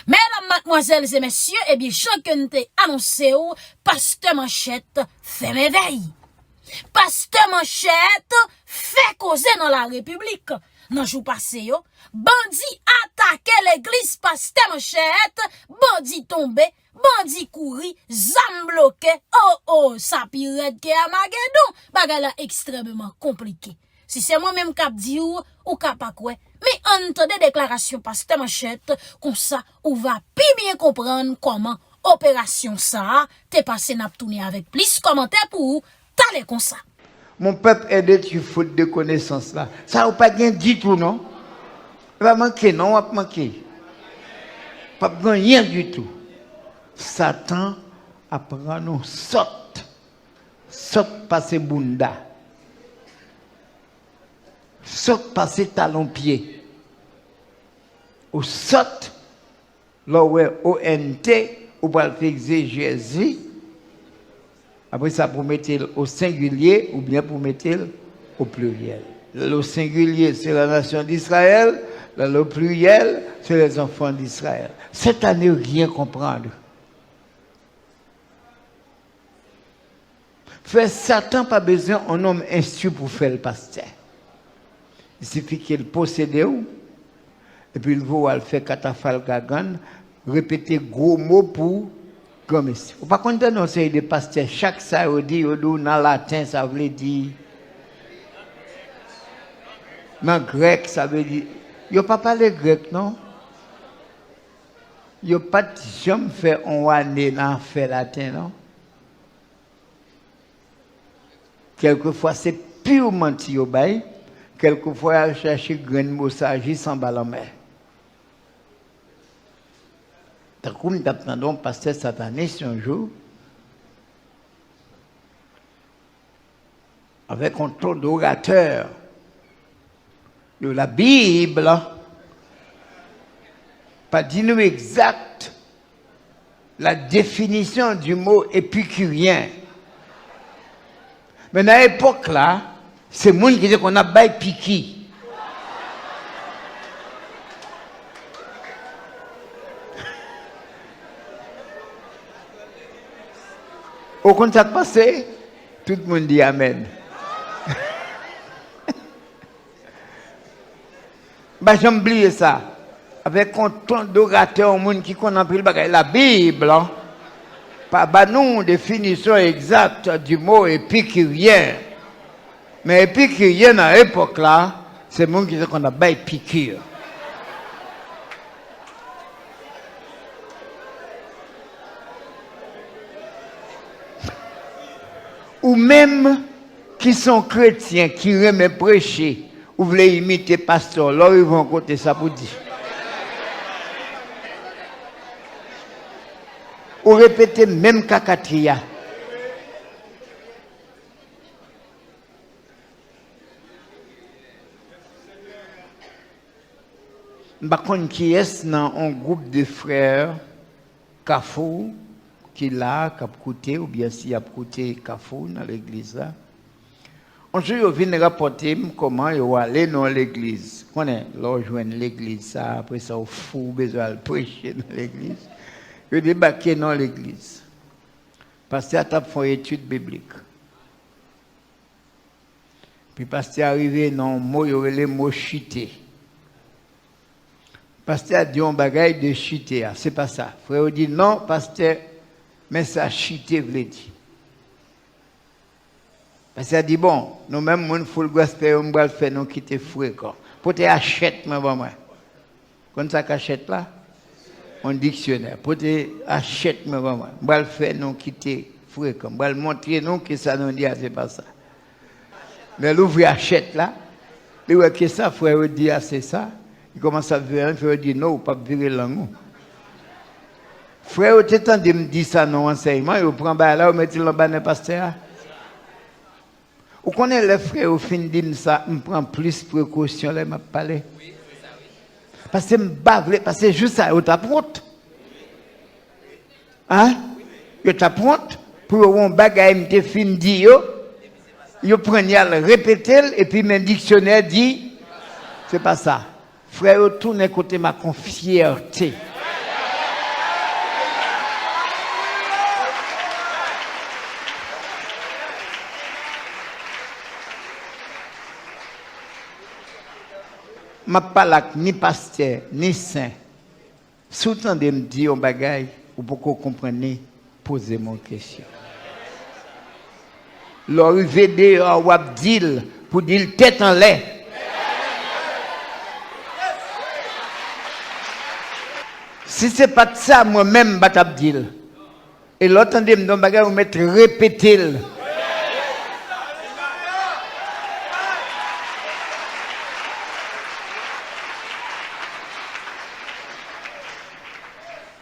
Mesdames, mademoiselles et messieurs, eh bien, chacun t'est annoncé ou, Pasteur Manchette fait merveille. Pasteur Manchette fait causer dans la République. Dans le jour passé, yo, bandit attaqué l'église Pasteur Manchette, bandit tombé, bandit couri, zam bloqué. Oh, ça pirate que Armageddon. Bagala extrêmement compliqué. Si c'est moi-même qui dit ou qui pas quoi. Mais entre des déclarations Pasteur Manchette, comme ça, on va plus bien comprendre comment opération ça, t'es passé n'a tourné avec plus commentaires pour vous, t'allez comme ça. Mon peuple est détruit faute de connaissance là. Ça n'a pas bien du tout, non? Il va manquer, non? On va manquer. Pas rien du tout. Satan apprend nous saute passer bunda. Saute passer talon pied. Ou saute là où est ONT ou pas le faire exégèse. Après ça, pour mettre au singulier ou bien pour mettre au pluriel. Le singulier, c'est la nation d'Israël. Le pluriel, c'est les enfants d'Israël. Cette année, rien comprendre. Fait Satan pas besoin d'un homme instruit pour faire le pasteur. Il suffit qu'il possède et puis il va faire catafalgagan, répéter gros mots pour comme ici. Vous pas content non c'est des pasteurs chaque ça dit dans latin ça veut dire dans grec ça veut dire yo pas parler grec non. Yo pas jamais fait on année dans fait latin non. Quelquefois c'est purement yo bay, quelquefois chercher grain mot sagis sans ballon mer. Comme d'attendons pasteur sataniste un jour, avec un ton d'orateur de la Bible, pas dit nous exact la définition du mot épicurien. Mais dans l'époque là, c'est le monde qui dit qu'on a bail piqué. Au contact passé, tout le monde dit Amen. Bah, j'ai oublié ça. Avec un ton d'orateur, au monde qui connaît pris la Bible, hein, pas nous définition exacte du mot épicurien. Mais épicurien à l'époque là, c'est le monde qui dit qu'on a bail piqûre. Ou même qui sont chrétiens, qui aiment prêcher, ou voulez imiter pasteur, là ils vont côté ça pour dire. Ou répéter même kakatria. Par contre, qui est dans un groupe de frères, Kafou, qui là, qui a coûté, ou bien s'il a coûté Kafou dans l'église là. Un jour, ils viennent rapporter comment ils vont aller dans l'église. Quand ils rejoignent l'église, ça, après ça, il faut besoin de prêcher dans l'église. Ils débarquent dans l'église. Parce que tu as fait une étude biblique. Puis parce que arrivé dans le mot, il y aurait les mots chutés. Pasteur a dit un bagage de chuter, c'est pas ça. Frère dit non, pasteur, mais ça chuter veut dire. Pasteur a dit bon, nous-mêmes, mon full gospel, on va faire nous quitter frère. Pour te acheter, moi, moi. Quand ça qu'achète là, un dictionnaire. Pour te acheter, moi, moi. On va faire nous quitter frère. On va montrer nous que ça nous dit, c'est pas ça. Mais l'ouvrier achète là, il voit que ça, frère dit, c'est ça. Il commence à virer, il fait dire non, ou pas virer langue. Frère, tu as de me dire ça dans l'enseignement, il prend là, il met le bas dans pasteur. Vous connaissez les frères au fin de ça, je prends plus de précautions, là, je parle. Parce que je bave, parce que juste ça, vous t'apprends. Hein? Vous t'apprends pour un bagage qui fin de dire, vous prenez à le répéter, et puis mon dictionnaire dit, c'est pas ça. Frère, tournez côté ma fierté. m'a pas ni pasteur, ni saint. Soutant de me dire un bagage, ou pour qu'on comprenne, poser mon question. L'arrivée de Wabdil pour dire tête en l'air. Si ce n'est pas de ça, moi-même, je vais dire. Et l'autre, je vais vous mettre répéter.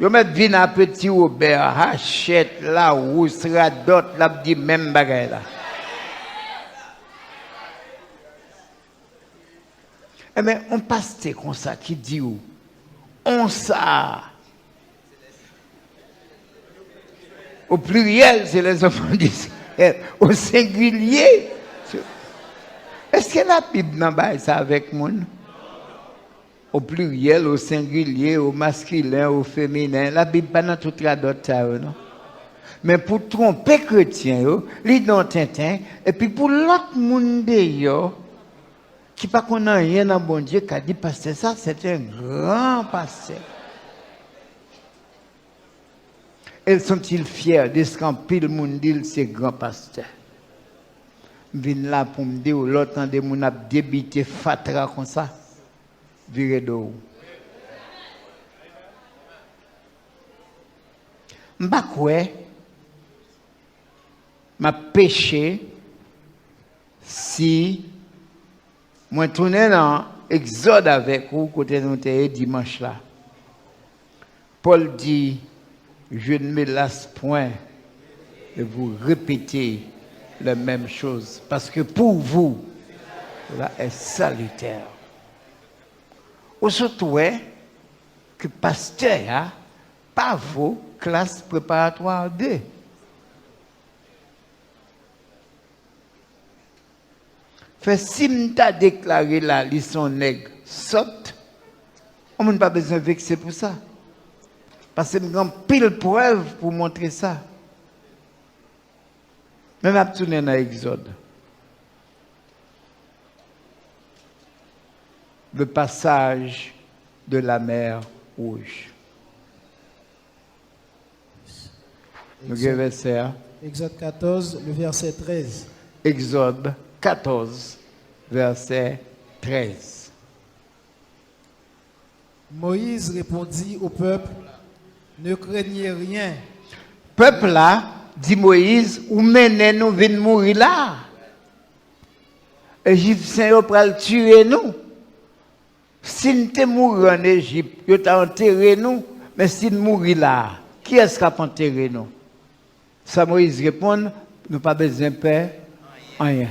Je vais mettre un petit Robert, Hachette, la rousse, la dot, la dit même bagaille là. Eh bien, on passe comme ça qui dit où? On ça. Au pluriel, c'est les enfants d'Israël. Au singulier, est-ce que la Bible n'a pas ça avec moi? Au pluriel, au singulier, au masculin, au féminin. La Bible pas dans toute la dot, non? Mais pour tromper chrétien, ils dans Tintin, et puis pour l'autre monde, qui pas qu'on a rien dans bon Dieu, qui a dit pasteur, ça, c'est un grand pasteur. Et sont-ils fiers de ce qu'en pile monde dit, c'est grand pasteur? Vin là pour me dire, l'autre de mon a débité fatra comme ça, viré d'eau. M'ba quoi, m'a péché si moi tourner dans Exode avec vous côté nous dimanche là. Paul dit, je ne me lasse point de vous répéter la même chose parce que pour vous cela est salutaire. Ou surtout que pasteur a pas vos classes préparatoires 2. Fait si m'ta déclaré la licence nègre saute, on n'a pas besoin de vexer pour ça. Parce que nous avons pile preuve pour montrer ça. Même à tourner dans l'Exode. Le passage de la mer Rouge. Exode 14, le verset 13. Exode 14, verset 13. Moïse répondit au peuple, ne craignez rien. Peuple là, dit Moïse, ou menez nous venir mourir là. Égyptiens pral tuer nous. Si nous te mourir en Égypte, ils t'ont enterré nous, mais si nous mourir là, qui est-ce qui a enterré nous? Ça Moïse répond, nous pas besoin de peur, rien.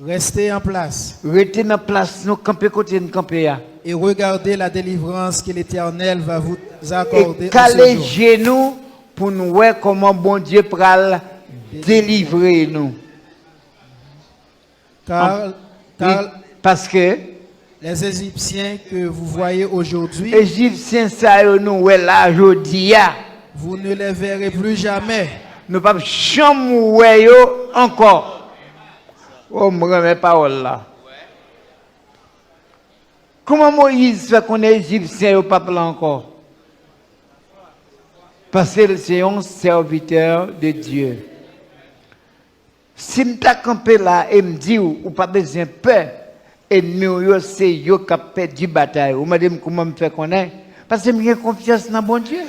Restez en place. Restez en place, nous camper côté nous camper. Et regardez la délivrance que l'Éternel va vous accorder. Et calez genoux pour nous voir comment bon Dieu pral délivrer nous. Parce que les Égyptiens que vous voyez aujourd'hui, Égyptiens ça nous là aujourd'hui, vous ne les verrez plus jamais. Nous ne pouvons jamais encore. Oh, je ne remets pas là. Comment Moïse fait qu'on est Égyptien au peuple encore? Parce que c'est un serviteur de Dieu. Si je suis campé là et me dit ou pas besoin de peur, et nous c'est eux qui fait du bataille. Ou me dit comment me faire connaître? Parce que j'ai confiance dans bon Dieu.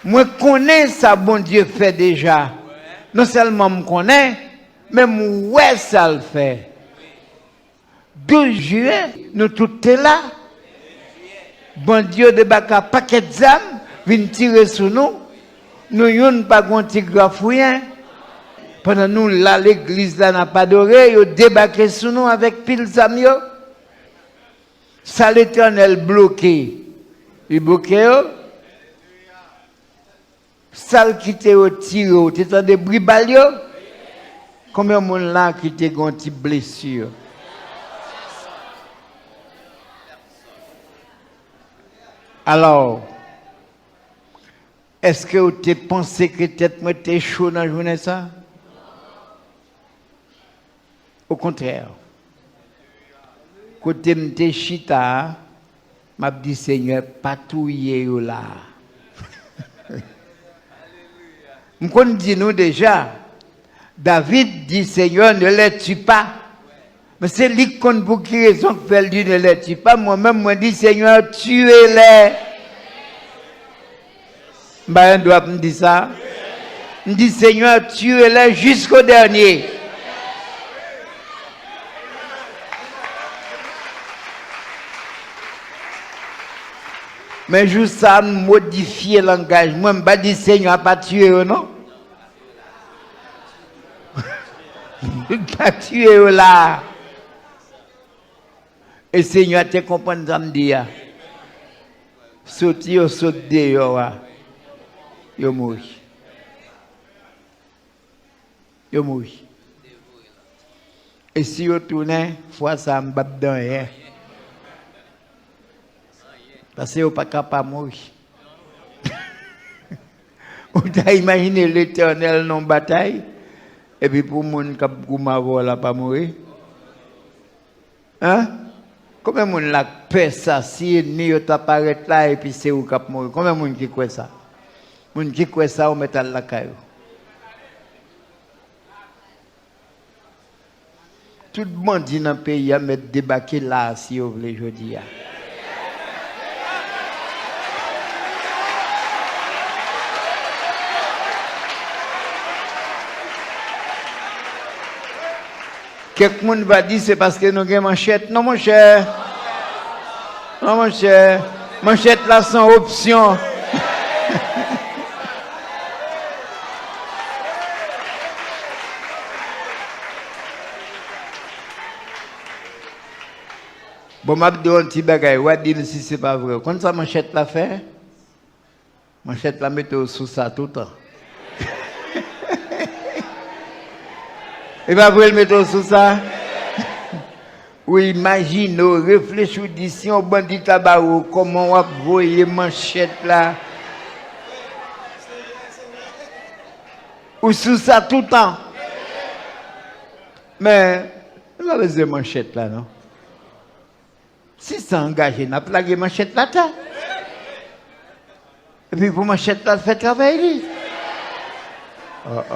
Moi connais ça bon Dieu fait déjà. Non seulement me connais, mais moi ça le fait. 2 juillet, nous tous là. Bon Dieu débarque un paquet d'âmes, vient tirer sur nous. Nous n'avons pas de petit grafouillin. Pendant nous, là, l'église n'a pas adoré, ils débarqué sur nous avec pile d'âmes. Ça l'Éternel bloqué. Il bloqué. Ça quitté au tir, tu as des bribalio? Combien de monde là qui te une petite blessure? Alors, Est-ce que vous avez pensé que peut-être moi t'es chaud dans la journée ça? Au contraire. Côté m'te chita, m'a dit Seigneur, patouiller là. M'con dit nous déjà, David dit Seigneur, ne les tue pas. Mais c'est lui qu'on pour qui raison que fait lui ne les tue pas. Moi-même, moi dis Seigneur, tuez-les. Bah, on doit me dire ça. Je dis Seigneur, tuez-les jusqu'au dernier. Mais juste ça, modifier le langage. Moi, je ne dis pas Seigneur, pas tuer, non? Pas tuer là. Et Seigneur, tu comprends ce que je dis? Sauter, sauter dehors. Yo mouri. Yo mouri. Et si vous tournez, fois ça me bat dedans hier. Parce que vous pas capable de mourir. Vous avez imaginé l'Éternel non bataille et puis pour les gens qui ont pas mourir. Hein? Combien de gens la paix ça si ni apparaît là et puis c'est où qui mourir? Combien de gens qui croient ça? Les gens qui croient ça, on met à la caillou. Tout le monde dit dans le pays à mettre débarquer là si vous voulez jeudi. Quelqu'un va dire c'est parce que nous avons manchette. Non, mon cher. Non, mon cher. Manchette là sans option. Bon, je vais dire un petit bagage. Je vais dire si ce n'est pas vrai. Quand ça manchette là fait, manchette là mette sous ça tout le temps. Et pas vous le mettre sous ça? Oui, imagine, réfléchis d'ici, on bandit tabac, comment on va voyer manchette là? Ou sous ça tout le temps? Mais, on va laisser manchette là, non? Si ça engagé, on a plagué manchette là, ta. Et puis pour manchette là, fait travailler. Oh, oh.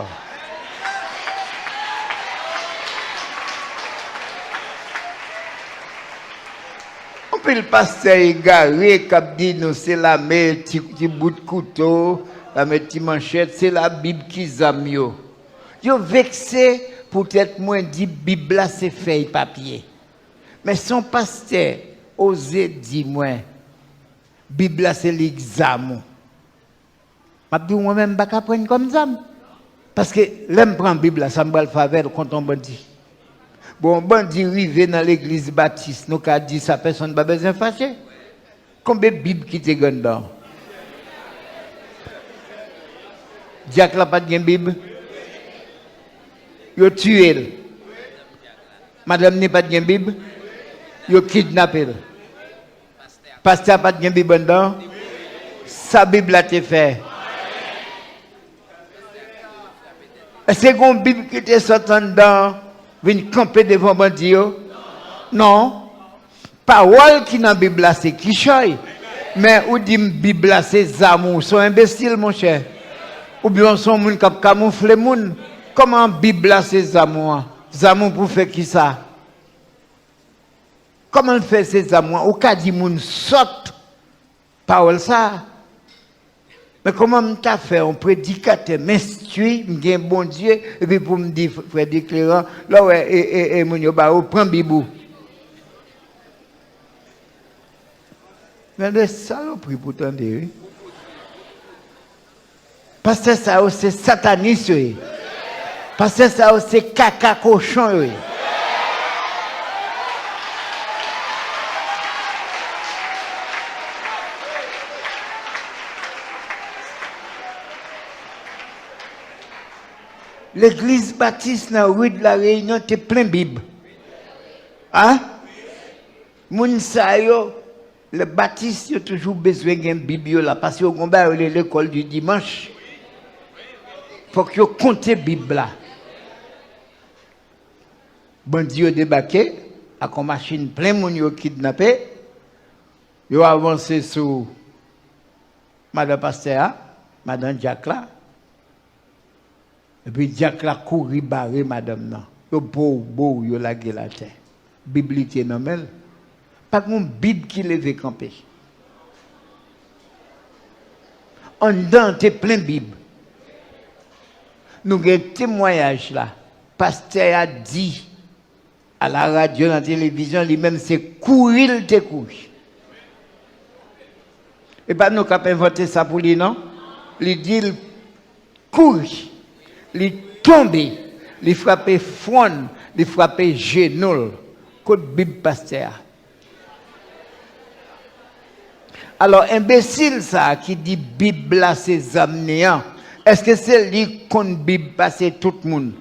Puis le pasteur égaré qui dit nous c'est la main, petit bout de couteau, la main petite manchette, c'est la Bible qui zame yo. Yo vexé peut-être moins dit Bible là c'est feuille papier. Mais son pasteur osé dire moi Bible là c'est l'examen. M'a dit moi même pas prendre comme ça. Parce que l'aime prend Bible là ça me va le faveur contre un bandit. Bon, bandit arrivé dans l'église baptiste, nous avons dit ça, personne n'a pas besoin de fâcher. Combien de Bibles qui te gagnent dedans? Diacre n'a pas de Bible? Yo tué. Madame n'a pas de Bible? Yo kidnappé. Pasteur n'a pas de Bible dedans? Sa Bible a été faite. Est-ce que une Bible qui te sorti dedans? Vient camper devant bandit? Non. Parole qui dans la Bible c'est qui choy. Mais ou dit Bible c'est zamour, sont imbéciles mon cher. Ou bien sont moun qui camoufler moun. Comment Bible c'est zamour? Zamour pour faire qui ça? Comment fait ces zamour? Ou ka dit moun saute parole ça? Mais comment t'as fait un prédicateur m'instruit, m'gain bon Dieu, et puis pour me dire, frère déclarant, là ouais, et mon yoba, prends bibou. Mais des saloperies pourtant, oui. Parce que ça, c'est sataniste, oui. Parce que ça, c'est caca cochon, oui. L'église baptiste dans la rue de la Réunion, c'est plein de Bible. Hein? Moun sa yo, le baptiste a toujours besoin d'une Bible là parce que on va l'école du dimanche. Faut que compte Bible là. Bandi débarqué avec une machine plein moun yo kidnappé. Yo avancé sur madame pasteur, madame Jack là. Et puis Jack là courir barrer madame là. Yo beau yo la la terre. Bible qui normale. Pas une Bible qui lève campé. En dedans, tu plein de Bible. Nous avons un témoignage là. Pasteur a dit à la radio, à la télévision, lui-même, c'est courir, te courir. Et pas nous qui avons inventé ça pour lui, non? Il dit, il courir, il tombe, il frappe front, il frappe genou. Côte Bible pasteur. Alors, imbécile ça qui dit Bible là c'est amnéant. Est-ce que c'est lui qu'on Bible passer tout le monde?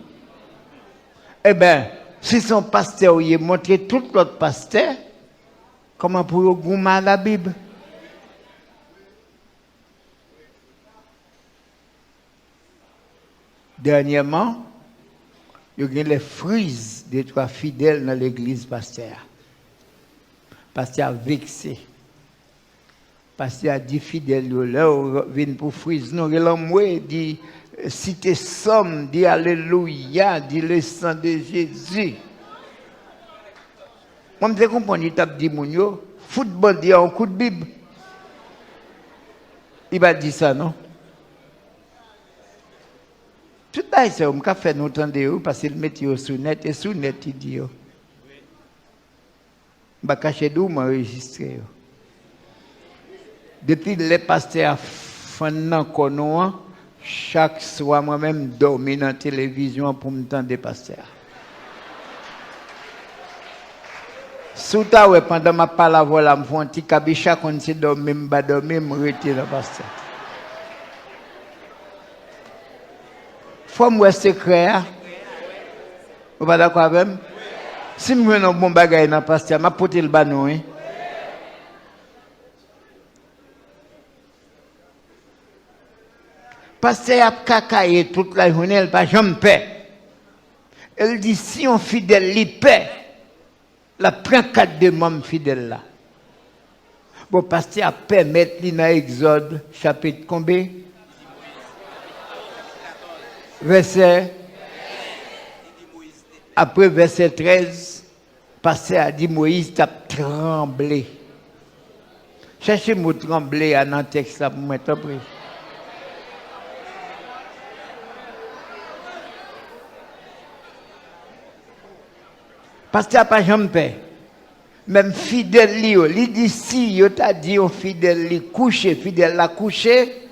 Eh bien, si son pasteur y montré tout l'autre pasteur, comment pour goumer la Bible? Dernièrement, il y a les frises des 3 fidèles dans l'église pasteur. Pasteur vexé. Parce qu'il y a 10 fidèles là, viennent pour frise. Non, l'homme dit, si tu sommes, dit Alléluia, dit le sang de Jésus. Moi, je comprends, il tape dit, football dit un coup de Bible. Il va dire ça, non? Tout ça, c'est un café, nous entendons, parce qu'il met sous net, et sous net, il dit, je vais cacher d'où m'enregistrer. Depuis les pasteurs font chaque soir, moi-même, dormir dans la télévision pour me tendre des pasteurs. Sous ta ouais, pendant ma parole, je me fais un petit cabicha, quand je dormir, je me dormir, je me retire le pasteur. Faut me secret. Vous pas d'accord avec moi? Si je veux un bon bagage dans le pasteur, je vais porter le banon. Pasteur a cacaillé toute la journée, elle n'a pas jamais paix. Elle dit, si on fidèle lui paix, la prend 4 de membres fidèles là. Bon, pasteur a permis dans Exode, chapitre combien? Verset. Après verset 13, pasteur a dit, Moïse t'a tremblé. Cherchez le mot trembler dans le texte là pour mettre après. Parce qu'il n'y a pas jamais paix. Même fidèle, il dit si, il t'a dit au fidèle, il couche, fidèle la couché,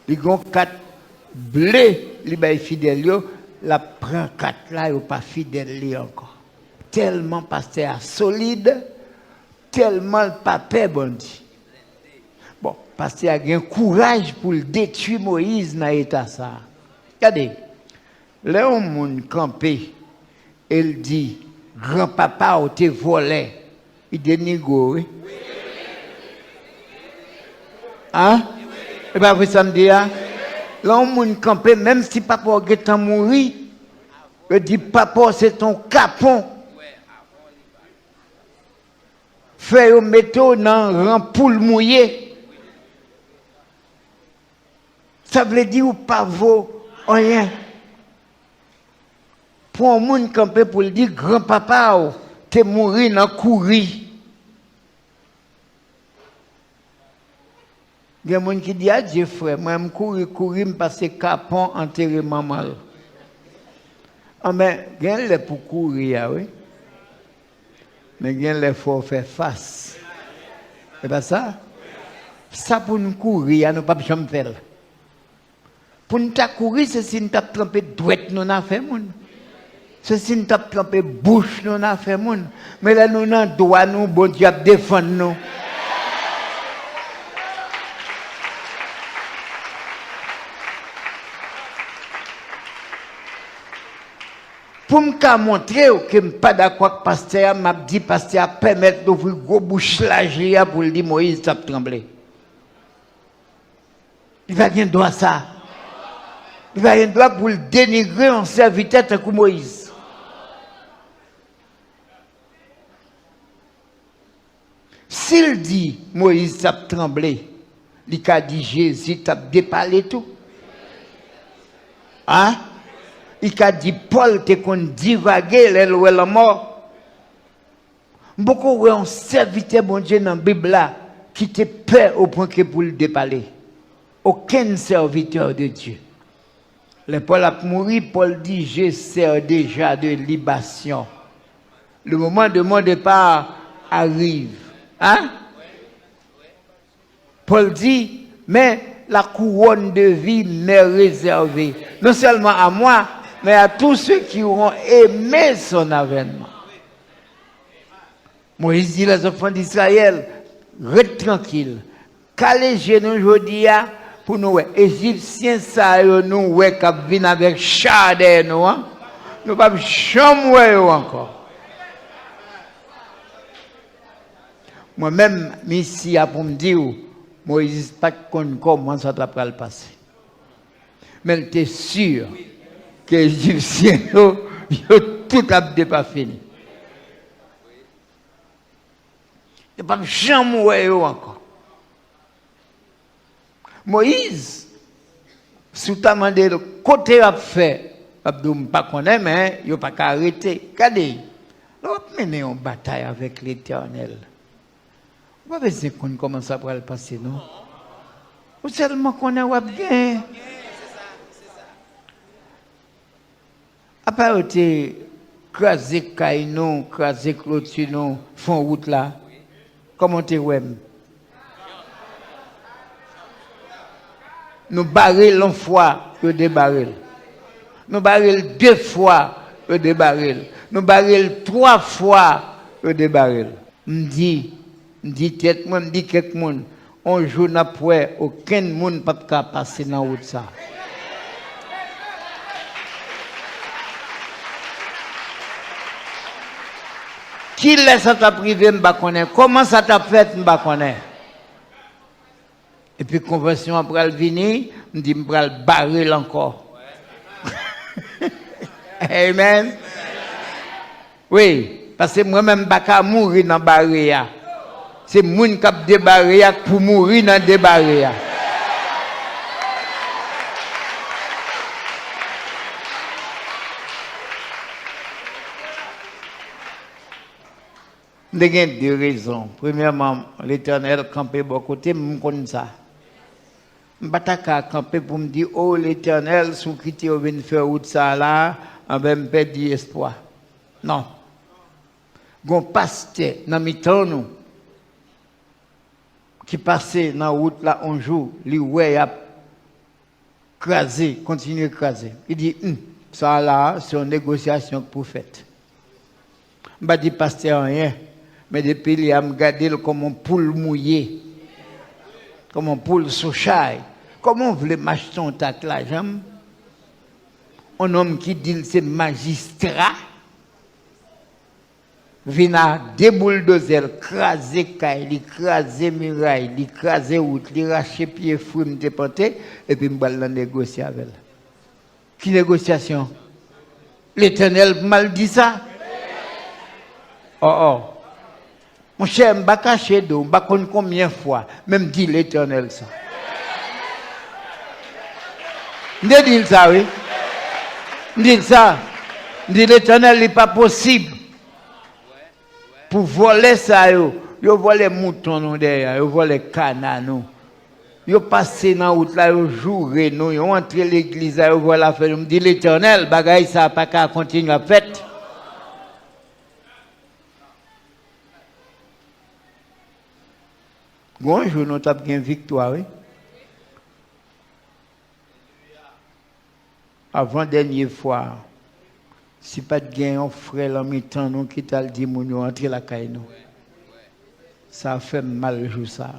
il a 4 blés, il est fidèle, la prend 4 là, il n'est pas fidèle encore. Tellement pasteur solide, tellement pas paix, bon Dieu. Bon, pasteur a un courage pour détruire Moïse dans l'état ça. Regardez, là où on campé, elle dit, grand-papa ou te volé. Il dit, nigo, oui. Hein? Et bien, vous samedi, hein? Là, on campé, même si papa est mourir, il dit, papa, c'est ton capon. Fait au métaux dans un poule mouillé. Ça veut dire, ou pas vaut rien. Pour un monde campé pour le dire, grand-papa, t'es mort dans courir. Il y a des gens qui disent, ah Dieu frère, moi je courir, parce que capon enterré maman. Ah mais, il y a les pour courir, oui. Mais il y a les pour faire face. C'est pas ça? Ça pour nous courir, nous ne pouvons pas jamais faire. Pour nous courir, c'est si nous avons trempé douette, nous avons fait. C'est si nous avons trempé bouche, nous avons fait. Mais là, nous avons droit, nous, bon Dieu, défendre nous. Pour me montrer que je ne suis pas d'accord avec le pasteur, m'a dit pasteur permettre d'ouvrir gros bouche là pour lui dire Moïse t'a tremblé. Il va rien droit ça. Il va rien droit pour le dénigrer en serviteur comme Moïse. S'il dit Moïse t'a tremblé, il a dit Jésus t'a déparlé tout. Hein? Il a dit Paul te qu'on divaguer la mort. Beaucoup ont serviteur bon Dieu dans la Bible là qui te peur au point que pour le déparler. Aucun serviteur de Dieu. Le Paul a mouru, Paul dit je sers déjà de libation. Le moment de mon départ arrive. Hein? Paul dit mais la couronne de vie m'est réservée non seulement à moi mais à tous ceux qui auront aimé son avènement. Moïse dit les enfants d'Israël, restez tranquille. Calez genoux aujourd'hui pour nous. Égyptiens, ça nous, ouais, qui viennent avec chardin, nous, hein? Nous ne pouvons pas jamais encore. Moi-même, ici, pour me dire, Moïse, pas comment ça va le passer. Mais il était sûr que les Égyptiens, tout a pas fini. Il ne peut pas jamais encore. Moïse, si tu as demandé le côté à faire, je ne pas connaître, mais il n'y a pas qu'à arrêter. Regardez, on va mener une bataille avec l'Éternel. On va voir comment ça va le passer, non? Ou seulement qu'on a bien. Après, on a crasé Kaino, crasé Clotino, font route là. Comment tu es? Nous barrons une fois, nous débarrons. Nous barrons 2 fois, nous débarrons. Nous barrons 3 fois, nous débarrons. Je dis tête, je dis quelqu'un, on joue n'a pas, aucun monde ne peut pas passer dans la route ça. Qui laisse ta privé, je ne connais pas. Comment ça t'a fait, je ne connais pas. Et puis, conversion après le venir, je dis, je vais le barrer encore. Amen. Oui, parce que moi-même, je ne vais pas mourir dans le barré. C'est moi qui ai débarré pour mourir dans le débarré. Il y a 2 raisons. Premièrement, l'Éternel campé de côté, je connais ça. Je ne vais pas camper pour me dire, oh l'Éternel, si vous quittez, vous venez faire route ça là, on va me perdre espoir. Non. Un pasteur, dans mes temps, qui passait dans la route là un jour, lui, ouais, a crasé, continue à craser. Il dit, ça là, c'est une négociation pour faire. Je ne vais pas dire pasteur rien. Mais depuis, il a regardé comme un poule mouillé, comme un poule sous chaille. Comment vous voulez m'acheter un tac là, j'aime? Un homme qui dit c'est magistrat, vient à des bulldozers, craser caille, craser muraille, craser route, racher pied fou, me déporter, et puis me balle négocier avec elle. Qui négociation? L'Éternel mal dit ça? Oh. Mon cher, je ne vais pas cacher d'eau, je ne sais pas combien de fois, même dit l'Éternel ça. Je dis ça, oui. Je dis ça. Je dis l'Éternel n'est pas possible. Pour voler ça, ils volent les moutons derrière, ils volent les canons. Ils passent dans la route, ils jouent, ils entrent dans l'église, ils volent la fête. Je dis l'Éternel, bagaille ça n'a pas qu'à continuer à faire. Bonjour, nous avons une victoire. Oui? Avant dernière fois, si pas de gain, on frère en mi-temps, nous qui t'a dit, nous entrer la caille. Ça a fait mal, jour ça.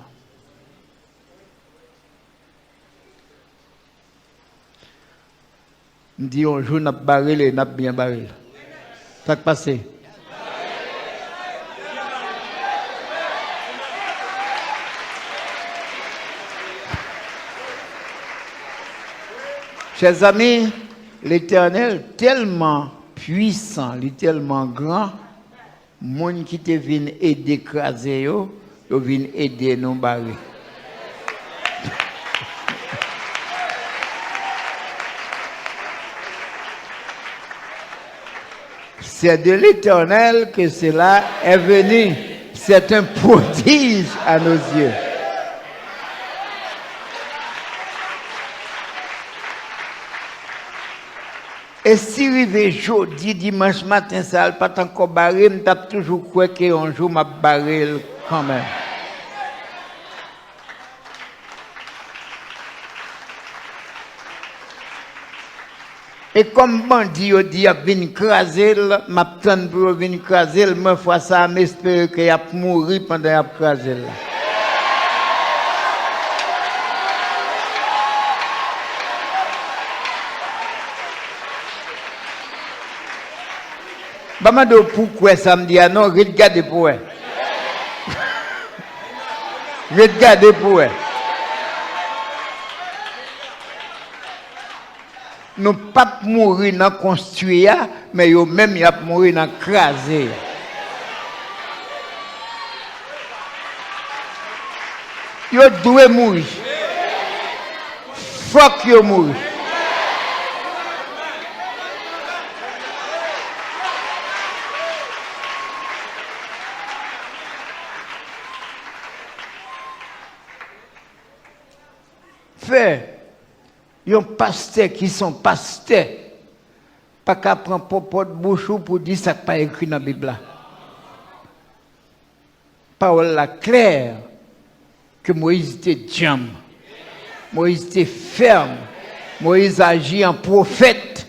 On dit, un jour, nous avons barré, nous avons bien barré. Ça qui passe. Chers amis, l'Éternel tellement puissant, il est tellement grand, monde qui te vient aider écraser yo, yo vient aider nous barrer. C'est de l'Éternel que cela est venu. C'est un prodige à nos yeux. Et si arrivé jeudi, dimanche matin, ça n'a pas encore barré, je tape toujours quoi qu'un jour m'a barré quand même. Et comme bandit dit, il vient craser, m'a tente pour venir craser, mais fois ça, m'espère qu'il a mourir pendant qu'il a crasé. Bamado pourquoi ça me dit non, regardez pour elle. Regardez pour elle. Nous ne pouvons pas mourir dans construire, mais nous même y a mourir dans craser. Yo doit mourir. Fuck yo mourir. Fait, il y a un pasteur qui sont pasteurs, pas qu'à prendre pour de bouche pour dire ça pas écrit dans la Bible. Parole la claire que Moïse était jam, Moïse était ferme, Moïse agit en prophète.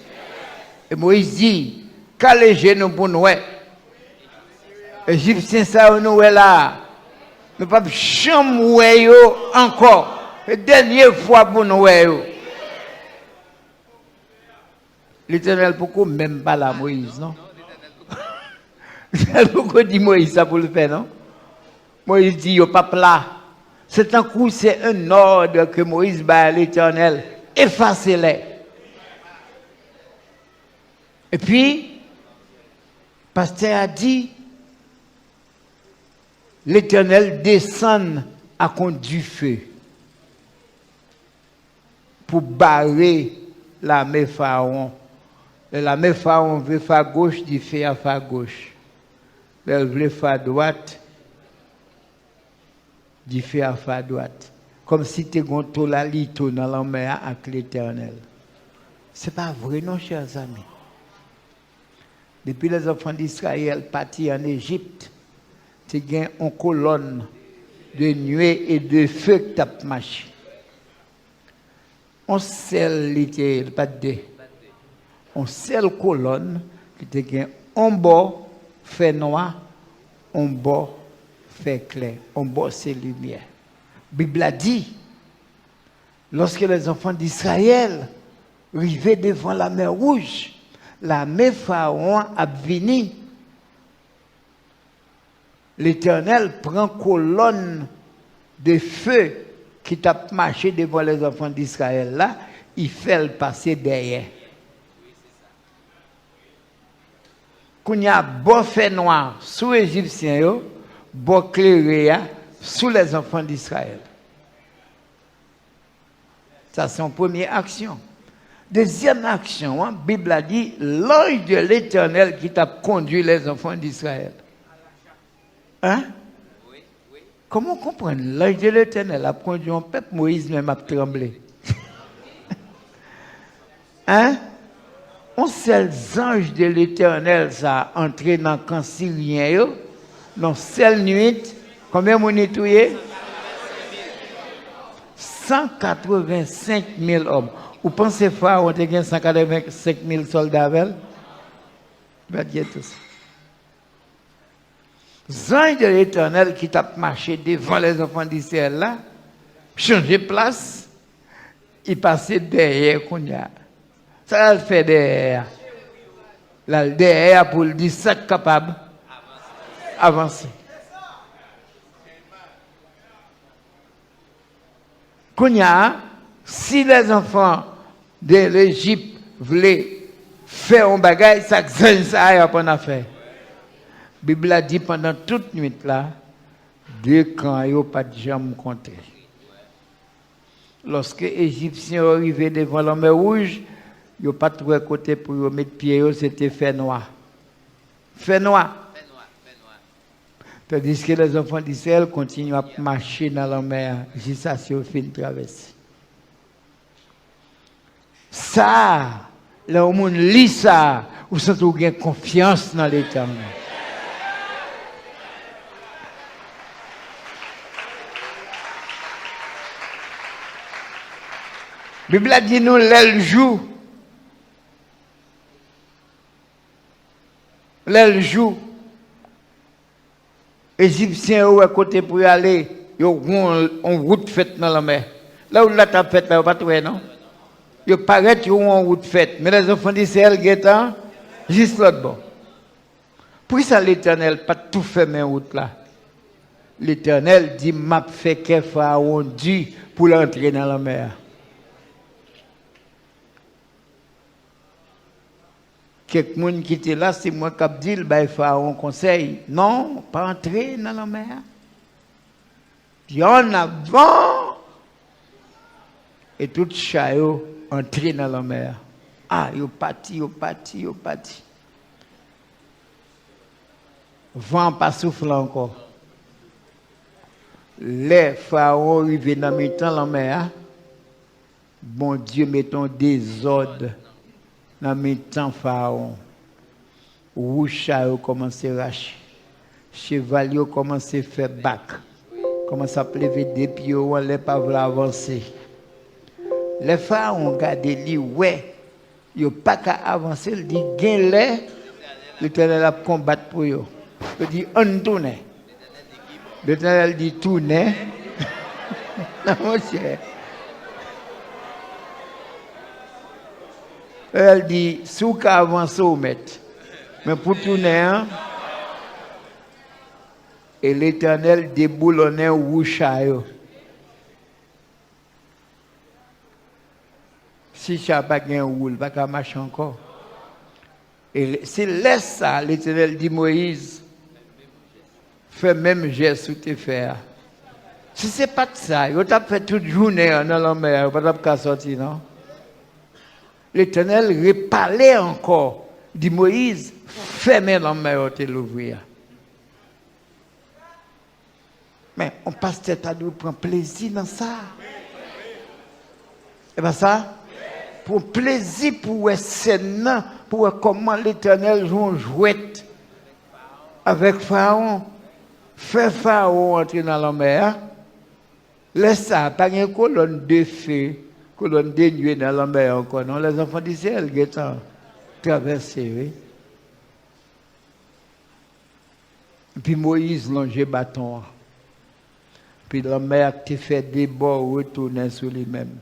Et Moïse dit, qu'allez nous pour nous. Égyptiens ça nous là, nous pas jamais encore. La dernière fois pour nous, l'Éternel, pourquoi même pas la Moïse, non? Pourquoi dit Moïse ça pour le faire, non? Moïse dit, au papa là, c'est un coup, c'est un ordre que Moïse bat à l'Éternel, effacez-les. Et puis, le pasteur a dit, l'Éternel descend à compte du feu pour barrer l'armée Pharaon. Et l'armée Pharaon veut faire gauche, dit fait à faire gauche. Elle veut faire droite, dit fait à faire droite. Comme si tu as la lito dans la mer avec l'Éternel. Ce n'est pas vrai, non, chers amis. Depuis les enfants d'Israël partis en Égypte, tu as une colonne de nuée et de feu qui t'a marché. On seul était pas de on seule colonne qui était un bord fait noir, un bord fait clair, un bord c'est lumière. La Bible a dit lorsque les enfants d'Israël arrivaient devant la mer Rouge, la mer Pharaon a venu. L'Éternel prend colonne de feu qui t'a marché devant les enfants d'Israël là, il fait le passer derrière. Quand il y a beau fait noir sous les Égyptiens, beau clair sous les enfants d'Israël. Ça c'est une première action. Deuxième action, la Bible a dit l'ange de l'Éternel qui t'a conduit les enfants d'Israël. Hein? Comment comprendre? L'ange de l'Éternel a conduit un peuple, Moïse même a tremblé. Hein? On seul ange de l'Éternel ça a entré dans le camp syrien, dans seule nuit, combien on est tué? 185 000 hommes. Vous pensez faire, on a 185 000 soldats avec? Va dire tout ça. L'ange de l'Éternel qui t'a marché devant les enfants d'Israël là, changer de place, il passait derrière Kounia. Ça va le faire derrière. Là, derrière pour le dire, ça capable avancer. Kounya, si les enfants de l'Égypte voulaient faire un bagage, ça a pas faire. La Bible a dit pendant toute nuit là, deux camps n'ont pas de jamais compté. Lorsque les Égyptiens sont arrivés devant la mer Rouge, ils n'ont pas trouvé côté pour mettre pied, c'était fait noir. Fait noir. Tandis que les enfants d'Israël continuent à marcher dans la mer jusqu'à ce qu'ils finissent de traverser. Ça, là où on lit ça, vous sentez que vous avez confiance dans l'Éternel. La Bible dit nous, l'aile joue. L'aile joue. Les Égyptiens sont à côté pour y aller. Ils ont une route faite dans la mer. Là où la table faite, là, vous ne pouvez pas, non? Ils paraissent qu'ils ont une route faite. Mais les enfants d'Israël, ils sont juste l'autre bord. Pour ça, l'Éternel n'a pas tout fait, mais route là. L'Éternel dit, m'a fait que Pharaon dû pour l'entrer dans la mer. Quelqu'un qui était là, c'est moi qui ai dit, il faut un conseil. Non, pas entrer dans la mer. Puis en avant, et tout chaillot entrer dans la mer. Ah, il parti. Vent pas souffle encore. Les pharaons arrivent dans le temps la mer. Bon Dieu, mettons des ordres. Dans le temps pharaon, rouge a commencé à racher, chevalier a commencé à faire bac, commence à lever des pieds, on ne pas vouloir avancer. Les pharaons ont gardé lui, ouais, il n'y a pas qu'à avancer, il dit, gain l'Éternel a combattre pour eux. Il dit, on tourne. L'Éternel dit, tourne. Non, mon cher. Elle dit, sous qu'à avancer au maître. Mais pour tourner, hein, et l'Éternel déboulonnait au chaillot. Si ça n'a pas de roule, il va marcher encore. Et c'est laisse ça, l'Éternel dit Moïse, fais même geste sous tes fers. Si ce n'est pas de ça, il t'a fait toute journée dans la mer, il ne va pas sortir, non? L'Éternel reparlait encore. Il dit Moïse, fermez la mer, tu l'ouvrir. Mais on passe tête à nous, prend plaisir dans ça. Et bien ça, pour plaisir, pour scène, pour comment l'Éternel joue un jouet avec Pharaon. Fait Pharaon entrer dans la mer. Laisse ça, pas une colonne de feu. Colonne de nuit dans la mer encore. Non, les enfants d'Israël qui ont traversé. Oui. Puis Moïse longeait bâton. Puis la mer qui fait des bords retourner sur lui-même.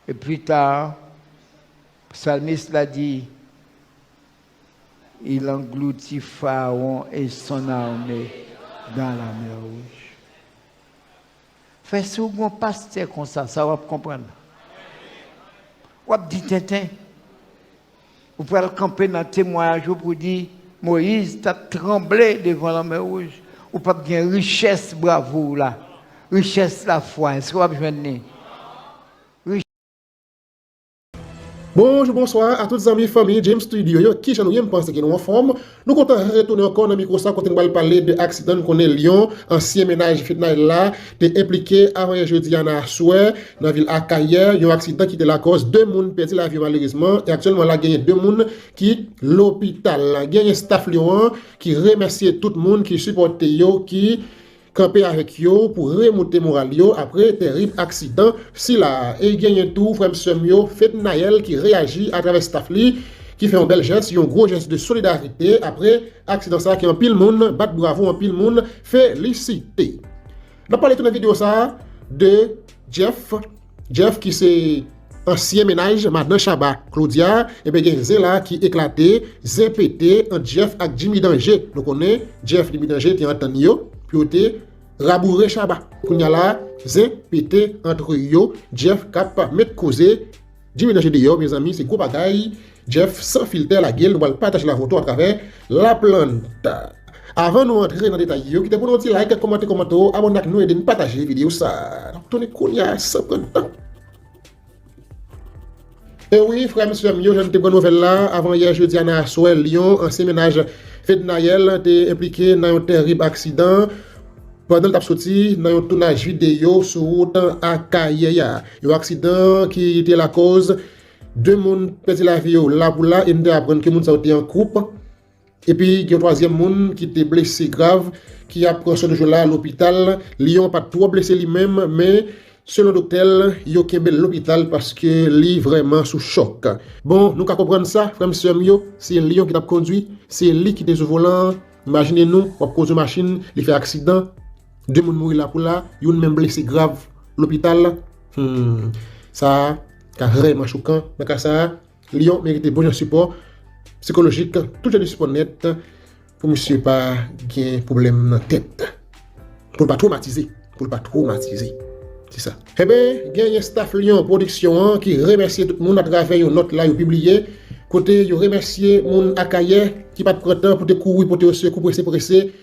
Et plus tard, le psalmiste l'a dit, il engloutit Pharaon et son armée dans la mer Rouge. Fait si vous pasteur comme ça va comprendre. Vous dites Tintin. Vous pouvez camper dans le témoignage pour dire Moïse t'a tremblé devant la mer Rouge. Ou pas bien richesse bravo là. Richesse la foi. Est-ce que vous avez besoin? Bonjour, bonsoir à toutes les amis, famille, James Studio, qui j'en ai pensé que nous en forme. Nous comptons retourner encore dans le micro, quand on va parler de l'accident qu'on est Lyon, ancien ménage fitness là, est impliqué avant jeudi à Souhait, dans la ville Akayer, il y a un accident qui était la cause, 2 personnes perdu la vie malheureusement, et actuellement là, il y a 2 personnes qui l'hôpital. Il y a un staff Lyon qui remercie tout le monde qui supporte yo, qui camper avec yo pour remonter moral yo après terrible accident si là et gagne tout frère Semio fait Naël qui réagit à travers staff li qui fait un bel geste un gros geste de solidarité après accident ça qui en pile monde bat bravo en pile monde félicité. On parler de la vidéo ça de Jeff qui c'est ancien ménage Madame Chaba Claudia et bien gen là qui éclaté zin pété entre Jeff avec Jimmy Danger. Nous connaît Jeff Jimmy Danger était entendu yo puis était rabouré Chaba. Kounya là zin pété entre yo Jeff cap mettre causer Jimmy Danger dehors mes amis c'est gros bagaille. Jeff sans filter la gueule nous va partager la photo à travers la plante. Avant nous entrer dans les détails, qui te pour nous dire like, commenter, abonnez nous et de partager la vidéo ça. Donc tournez Kounia sans prendre temps. Et oui, frère, monsieur, je ne te bonne nouvelle là. Avant hier, jeudi, à Soel, Lyon, ancien ménage fait Naël, était impliqué dans un terrible accident. Pendant le sorti dans un tournage vidéo sur route à Kayeya. Un accident qui était la cause deux monde perdit la vie là pour là et nous apprendre que monde ça était en groupe. Et puis, il y a un troisième monde qui était blessé grave, qui a pris ce jour-là à l'hôpital. Lyon pas trop blessé lui-même, mais selon le docteur, il a quitté l'hôpital parce que lui est vraiment sous choc. Bon, nous comprenons ça, frère monsieur Mio, c'est Lyon qui t'a conduit, c'est lui qui était sur le volant. Imaginez-nous, on cause de machine, il fait accident, deux monde mourir là pour là, il y a même blessé grave l'hôpital. Ça, c'est vraiment choquant. Donc ça, Lyon mérite bon support psychologique, tout est disponible pour monsieur pas gain problème dans la tête. Pour pas traumatiser, c'est ça. Eh bien, il y a un staff Lyon Production qui remercie tout le monde à travers une note là publié. Côté, il remercie mon Akaye qui pas de temps pour te courir pour te secours pressé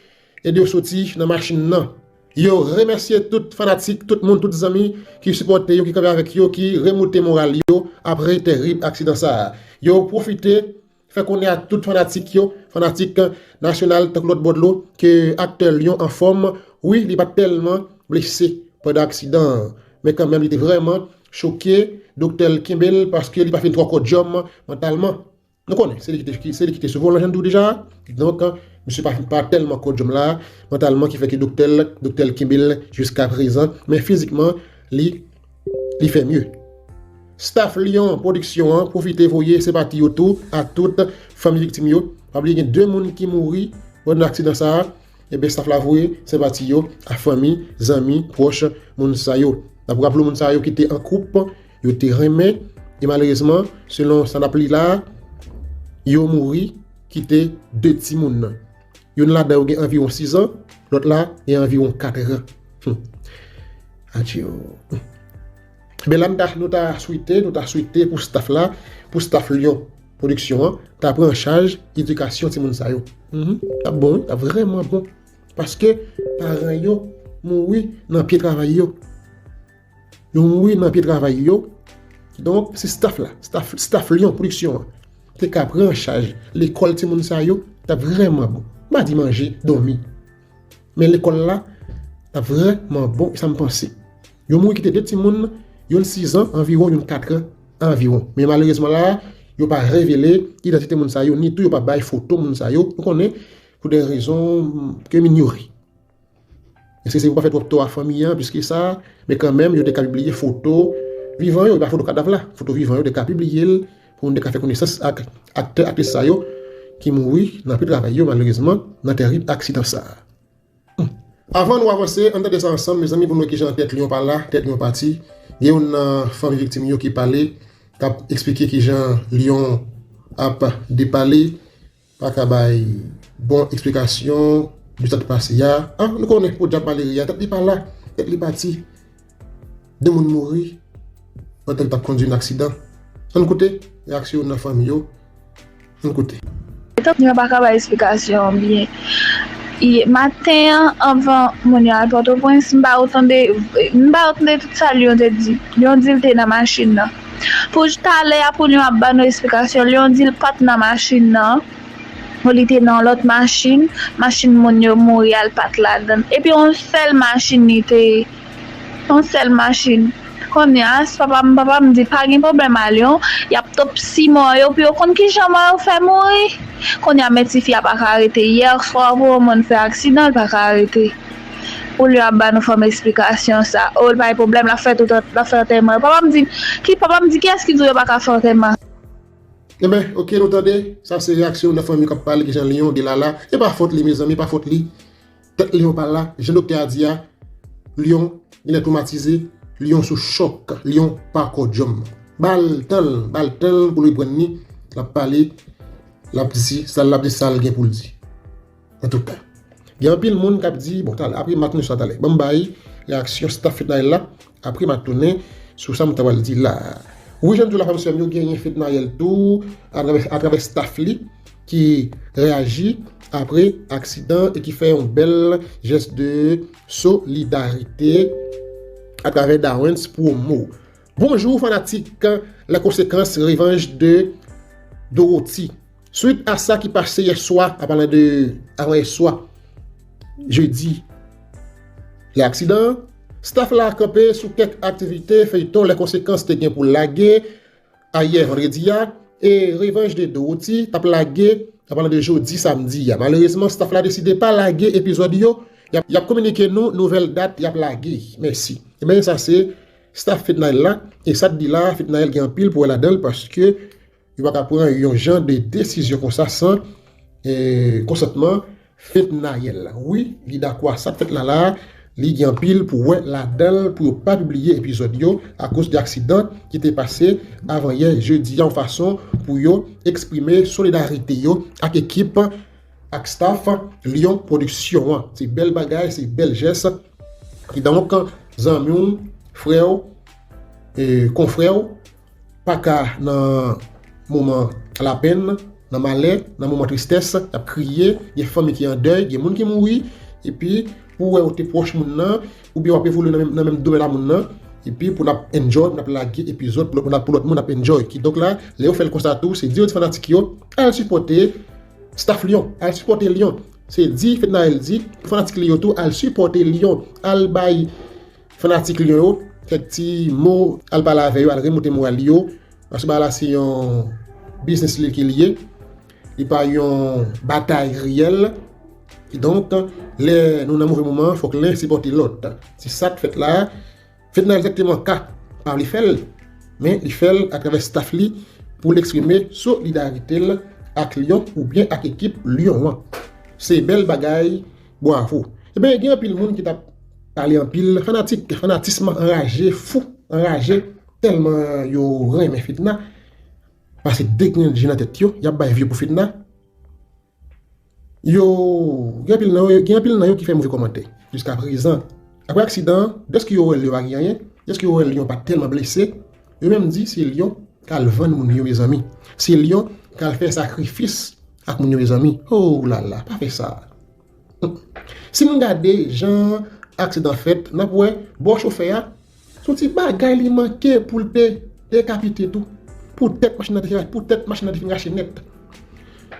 et de sortir dans la machine là. Yo remercie tout fanatique, tout le monde, tous les amis qui supportent yo, qui travaillent avec yo, qui remontent moral yo après terrible accident ça. Yo profité fait qu'on est à tout fanatique national de Claude Baudelot que acteur Lyon en forme, oui, il n'est pas tellement blessé par l'accident, mais quand même il était vraiment choqué, docteur Kimbel, parce qu'il n'a pas fait trop de job mentalement. Nous connaissons, c'est lui qui était sur volant déjà, donc monsieur pas tellement de job là mentalement qui fait que docteur Kimbel jusqu'à présent, mais physiquement il fait mieux. Staff Lyon Production, profitez voyez c'est parti autour à toute famille victime yo. Pas oublier deux monde qui mouri dans accident ça et ben staff la voyez c'est parti yo à famille, amis, proches moun sa yo. D'abord rappelez moun sa yo qui était en couple, yo était remet et malheureusement selon ça n'appli là yo mouri qui était deux petits moun. Yon là dedans environ 6 ans, l'autre là est environ 4 ans. Adieu. Ben là, nous t'a souhaité pour staff là, pour staff Lyon Production, t'as pris en charge l'éducation de moun sa yo. T'as bon, t'as vraiment bon. Parce que parents yo mouri dans pied travail yo. Yo mouri dans pied travail yo. Donc c'est staff là, staff Lyon Production. T'es qu'à prendre en charge l'école de moun sa yo, t'as vraiment bon. Pas dit manger, dormir. Mais l'école là, t'as vraiment bon, ça me pensait. Yo mouri qui était deux petits moun. Yon 6 ans, environ, yon 4 ans, environ. Mais malheureusement là, yon pas révélé l'identité moun sa yo, ni tout, yon pas bail photo moun sa yo. Nous connaissons pour des raisons que m'ignorer. Est-ce que c'est pas fait trop à famille, puisque ça, mais quand même, yon des cas publier photo vivant, yon pas photo cadavre là, photo vivant, yon des cas publier pour des cas faire connaissance avec acteur ça yo qui mourit dans le travail malheureusement dans terrible accident ça. Avant nous avancer, on a ensemble mes amis pour nous qui j'ai en tête Lyon par là, tête Lyon parti. Il y a une famille victime qui parlait, qui a expliqué que Jean Lyon a déparlé, pas qu'à bonne explication du temps passé. Ah, nous connaissons pour déjà parler, il y a tête par là, tête parti. Deux personnes mourir, quand elle a conduit un accident. On côté, réaction de la famille, on côté. Je ne vais pas avoir explication bien. Hier matin, avant mon à Port-au-Prince, je n'ai pas entendu tout ça. Lyon dit qu'il était dans la machine. Pour aller pour lui avoir une explication, Lyon dit qu'il pas dans la machine. Il était dans l'autre machine. Machine mon mourir al pas là-dedans. Et puis on seule machine était. On seule machine. Quand papa me dit pas de problème à Lyon, il y a top 6 mois et puis on qui jamais fait mourir. Quand il y a médecin qui a pas arrêté hier soir pour mon fait accident pas arrêté. Pour lui avoir une forme explication ça. Oh pas de problème la fait tout la faire tellement. Papa me dit qu'est-ce qui doit pas faire tellement. Eh bien, ok, vous entendez, ça c'est réaction de la famille qui parle qui Jean Lyon de là. Et pas faute li mes amis, pas faute li. Tête Lyon par là, jeune docteur a dit Lyon, il est traumatisé. Lyon sous choc, Lyon pas codium. bal temps pour lui prendre ni, la parler, la dit, ça l'a dit ça le pour le dire. En tout cas, il y a un pile monde qui a dit bon après maintenant ça d'aller. Bon bail réaction staff là, après m'a tourné sur ça m'ta dit là. Oui, j'aime tout la femme sur mieux gagner fitnaël tout à travers staff li qui réagit après accident et qui fait un bel geste de solidarité à travers Darwin's pour mot. Bonjour fanatiques, la conséquence revanche de Dorothy. Suite à ça qui passait hier soir, avant hier soir, jeudi, l'accident, staff l'a campé sous quelques activités, feuilleton les conséquences de gain pour laguer, hier vendredi, et revanche de Dorothy, tape laguer, avant de jeudi, samedi. Malheureusement, staff l'a décidé pas laguer épisode yo, y a communiqué nous, nouvelle date, y a lagué. Merci. Et bien ça c'est staff fitnaël là, et ça dit là, fitnaël qui en pile pour la donne parce que il va prendre un genre de décision comme ça sans consentement fitnaël. Oui, il d'accord ça fait là, il en pile pour la donne pour pas publier épisode yo à cause d'accident qui était passé avant hier jeudi en façon pour yo exprimer solidarité yo avec équipe avec staff Lyon Production. C'est belle bagaille, c'est belle geste. Et donc zanmiou frère et confrère pas qu'à dans moment à la peine, dans malheur, dans moment tristesse, a crié, il y a famille qui en deuil, il y a monde qui mourir et puis pour être proche moun ou bien on peut voler dans même domaine la moun et puis pour enjoy pour la épisode pour l'autre monde enjoy qui donc là Léo fait le constat tout c'est dire fanatique yo à supporter staff Lyon, à supporter Lyon. C'est dit fitnaël dit fanatique Lyon tout à supporter Lyon, al bay fanatique Lyon petit mot al parler avec eux, al remonter moral yo parce que là c'est un business qui lié, il pas une bataille réelle. Et donc les nous dans mauvais moment faut que l'un supporte l'autre. C'est ça que fait là, fait exactement cas par les fait mais il fait à travers staff li pour l'exprimer solidarité avec Lyon ou bien avec équipe Lyon. C'est belle bagaille, bravo. Et bien il y a un pile monde qui t'a parlé en pile fanatisme enragé, fou, enragé tellement yo remet fitna parce que dès que j'ai dans tête yo, y a bail vieux pour fitna. Yo, il y a pile nan yo qui fait mauvais commentaire jusqu'à présent. Après accident, est-ce que yo va rien? Est-ce que yo Lyon pas tellement blessé? Yo même dit c'est Lyon qu'al vend mon yo mes amis. C'est Lyon qu'al fait sacrifice avec mon yo mes amis. Oh là là, pas fait ça. Si nous regardez gens accident fait, n'a pas bon chauffeur, son petit bagay li manqué pour le décapiter tout. Pour tête machine de racher net.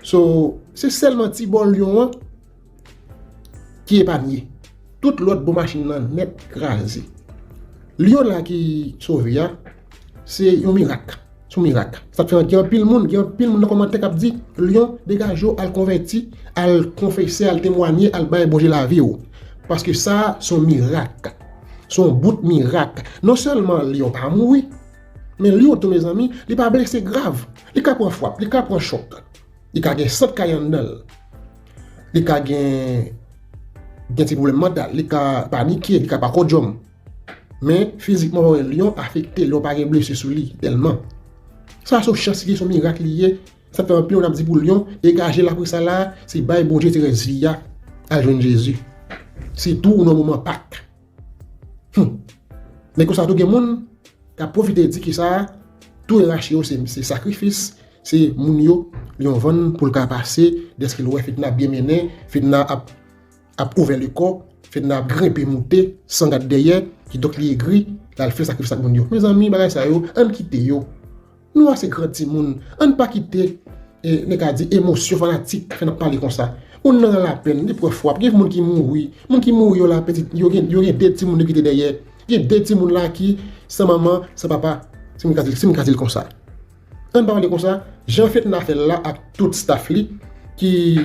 So, c'est seulement petit bon Lyon qui est épargné. Toute l'autre bon machine net crasé. Lyon là qui sauve c'est un miracle. C'est un miracle. Ça fait qu'il y a pile monde dans commentaire qui dit Lyon dégage al converti, al confesser, al témoigner, al bailler bonger la vie parce que ça son miracle. Son bout de miracle. Non seulement Lyon pas mourir, mais Lyon tous mes amis, il pas blessé grave. Il ka prend frappe, il ka prend choc. Il a gagné 7 caillandel. Il a gagné des problèmes mentaux. Il a paniqué, il a pas de jom. Mais physiquement, Lyon a affecté, il n'a pas blessé sur lui tellement. Ça, c'est une chance qui est son miracle lié. Ça fait un peu, on a dit pour Lyon, dégager la prise là, c'est bail bon Dieu Thérèse à jeune Jésus. C'est tout au moment Pâques. Mais comme ça, tout le monde a profité de dire que ça, tout est raché, c'est sacrifice. C'est Mounio, Lyon Van pour le cas passé, dès qu'il ouais fitna bien mené, fitna a ouvert le corps, fitna grimpé monter sans garde derrière, qui donc li gris, là fait sacrifice avec Mounio. Mes amis, bagay ça yo, on quitte yo. Nous c'est grand petit monde, on pas quitter et ne ka di émotion fanatique, fait parler comme ça. On dans la peine, des fois frappe, il y a monde qui mouri yo la petite, yo gen des petits monde qui derrière. Il y a des petits monde là qui sans maman, sans papa, c'est me dire comme ça. On parle comme ça, j'en fais une affaire là à tout staff qui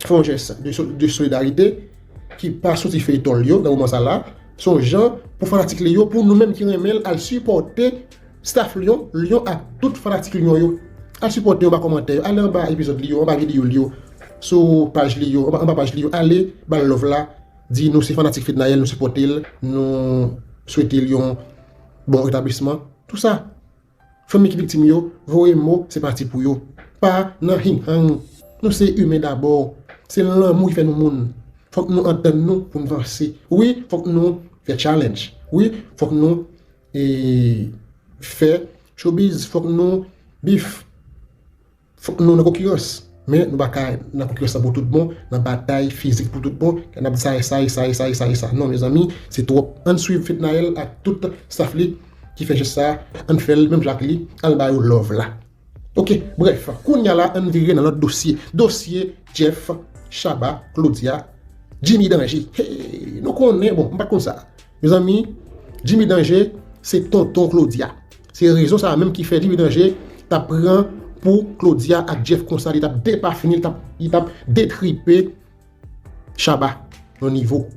font un geste de solidarité, qui passe sur fait dans le moment ça là, sont gens pour fanatique Lyon, pour nous-mêmes qui remettent à supporter staff Lyon à toute fanatique Lyon, à supporter, on va commenter, allez en bas épisode Lyon, en bas vidéo Lyon, sur page Lyon, en bas page Lyon, allez, bas love là, dit nous c'est fanatique fitnaël, nous supporter, nous souhaiter Lyon bon rétablissement, tout ça. famille qui victime yo, voyez mot, c'est parti pour yo. Pas nan hing hang. Nous c'est humain d'abord. C'est l'amour qui fait nous monde. Faut que nous entendons pour nous avancer. Oui, faut que nous faire challenge. Oui, faut que nous faire showbiz, faut que nous bif. Faut que nous concurrence. Mais nous pas dans concurrence pour tout le monde, dans bataille physique pour tout le monde, on a ça. Non mes amis, c'est trop. On suit Fitnael à tout staff qui fait juste ça, on fait même Jacques Li, on va love là. OK, bref, qu'on y a là on vire dans notre dossier Jeff, Chaba, Claudia, Jimmy Danger. Hey, nous connaissons bon, pas comme ça. Mes amis, Jimmy Danger, c'est tonton Claudia. C'est raison ça même qui fait Jimmy Danger t'apprend pour Claudia et Jeff comme ça, il t'a pas fini, il t'a détripé Chaba au niveau.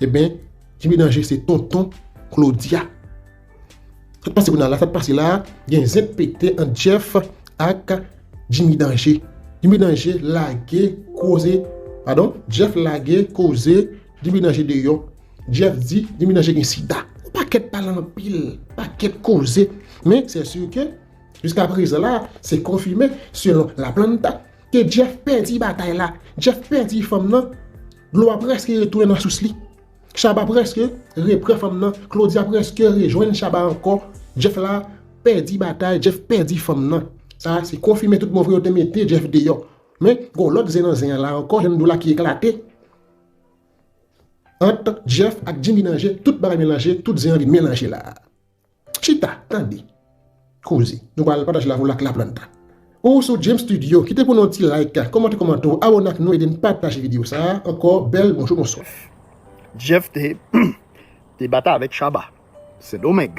Eh bien, Jimmy Danger, c'est tonton Claudia. Ça passe là, il y a un ZPT en Jeff et Jimmy Danger. Jimmy Danger lagué, causé, pardon, Jeff lagué, causé, Jimmy Danger de yo. Jeff dit, Jimmy Danger gen sida. Paquet parlant en pile, paquet causé. Mais c'est sûr que jusqu'à présent là, c'est confirmé selon la planta que Jeff perdit bataille là. Jeff perdit femme là. L'eau a presque retourné dans sous lit. Chaba presque reprend femme là. Claudia presque rejoint Chaba encore. Jeff là perdit bataille, Jeff perdit femme là. Ça c'est confirmé tout mon frère te mettre Jeff dehors. Mais go l'autre zénan là encore une doula qui éclaté. Entre Jeff et Jimmy Danger, tout bagaille mélangé, tout zénan mélangé là. Chita, attendez. Cause. Nous allons partager la planta. Ou sur James Studio, quittez pour nous petit like, commentez, abonnez à nous et partager la vidéo. Ça, encore belle, bonjour, bonsoir. Jeff t'es battu avec Chaba. C'est dommage.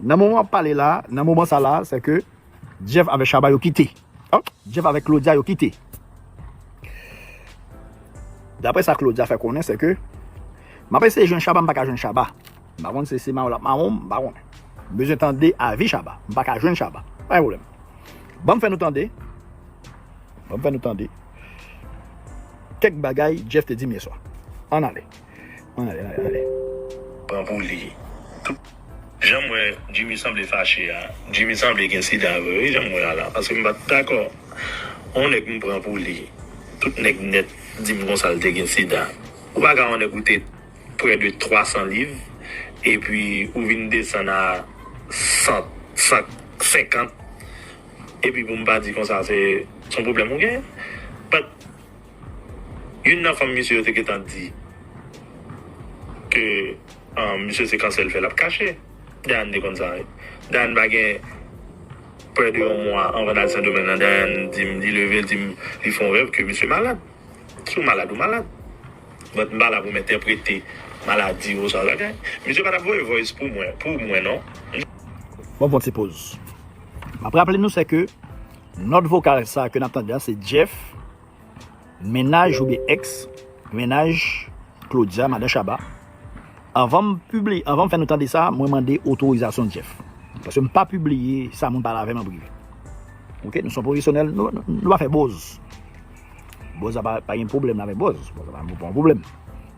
Dans le moment parler là, dans le moment ça là, c'est que Jeff avec Chaba yo quitté. Jeff avec Claudia yo quitté. D'après ça Claudia fait connaître c'est que m'a pas c'est jeune Chaba, pas jeune Chaba. Par contre c'est marron, baron. Besoin tendre avis Chaba, pas jeune Chaba. Pas de problème. Bon fait nous tendre. Quelques bagailles Jeff te dit mais soir. On allait. Prends pour lui. J'aimerais, Jimmy semble fâché. Jimmy semble qu'il y a un j'aimerais là. Parce que je suis d'accord. On est qu'on prend pour lui. Tout n'est net, dis-moi qu'on s'alte qu'il y a on a écouté près de 300 livres. Et puis, on vient descendre à 150. Et puis, pour me pas dire comme ça, c'est son problème. Une femme, monsieur, qui t'a dit que monsieur, c'est quand elle fait la cacher. Dan, comme ça. Dan, bagay, près de un mois, en venant à Saint-Domingue, Dan, dit lever, ils font rêve que monsieur est malade. Sous malade ou malade. Votre malade, vous m'interprétez maladie ou ça. Monsieur, pas d'avoir voice pour moi, non? Bon, c'est pause. Après, rappelez-nous, c'est que notre vocal, ça, que nous entendons, c'est Jeff, ménage ou bien ex, ménage Claudia, Madame Chaba. Avant de faire nous entendre ça, moi, demandé autorisation de Jeff. Parce que je ne pas publier ça, je ne parle avec moi privé. Ok, nous sommes professionnels, nous va faire Bose. Bose n'a pas un problème avec Bose. Bose n'a pas un problème.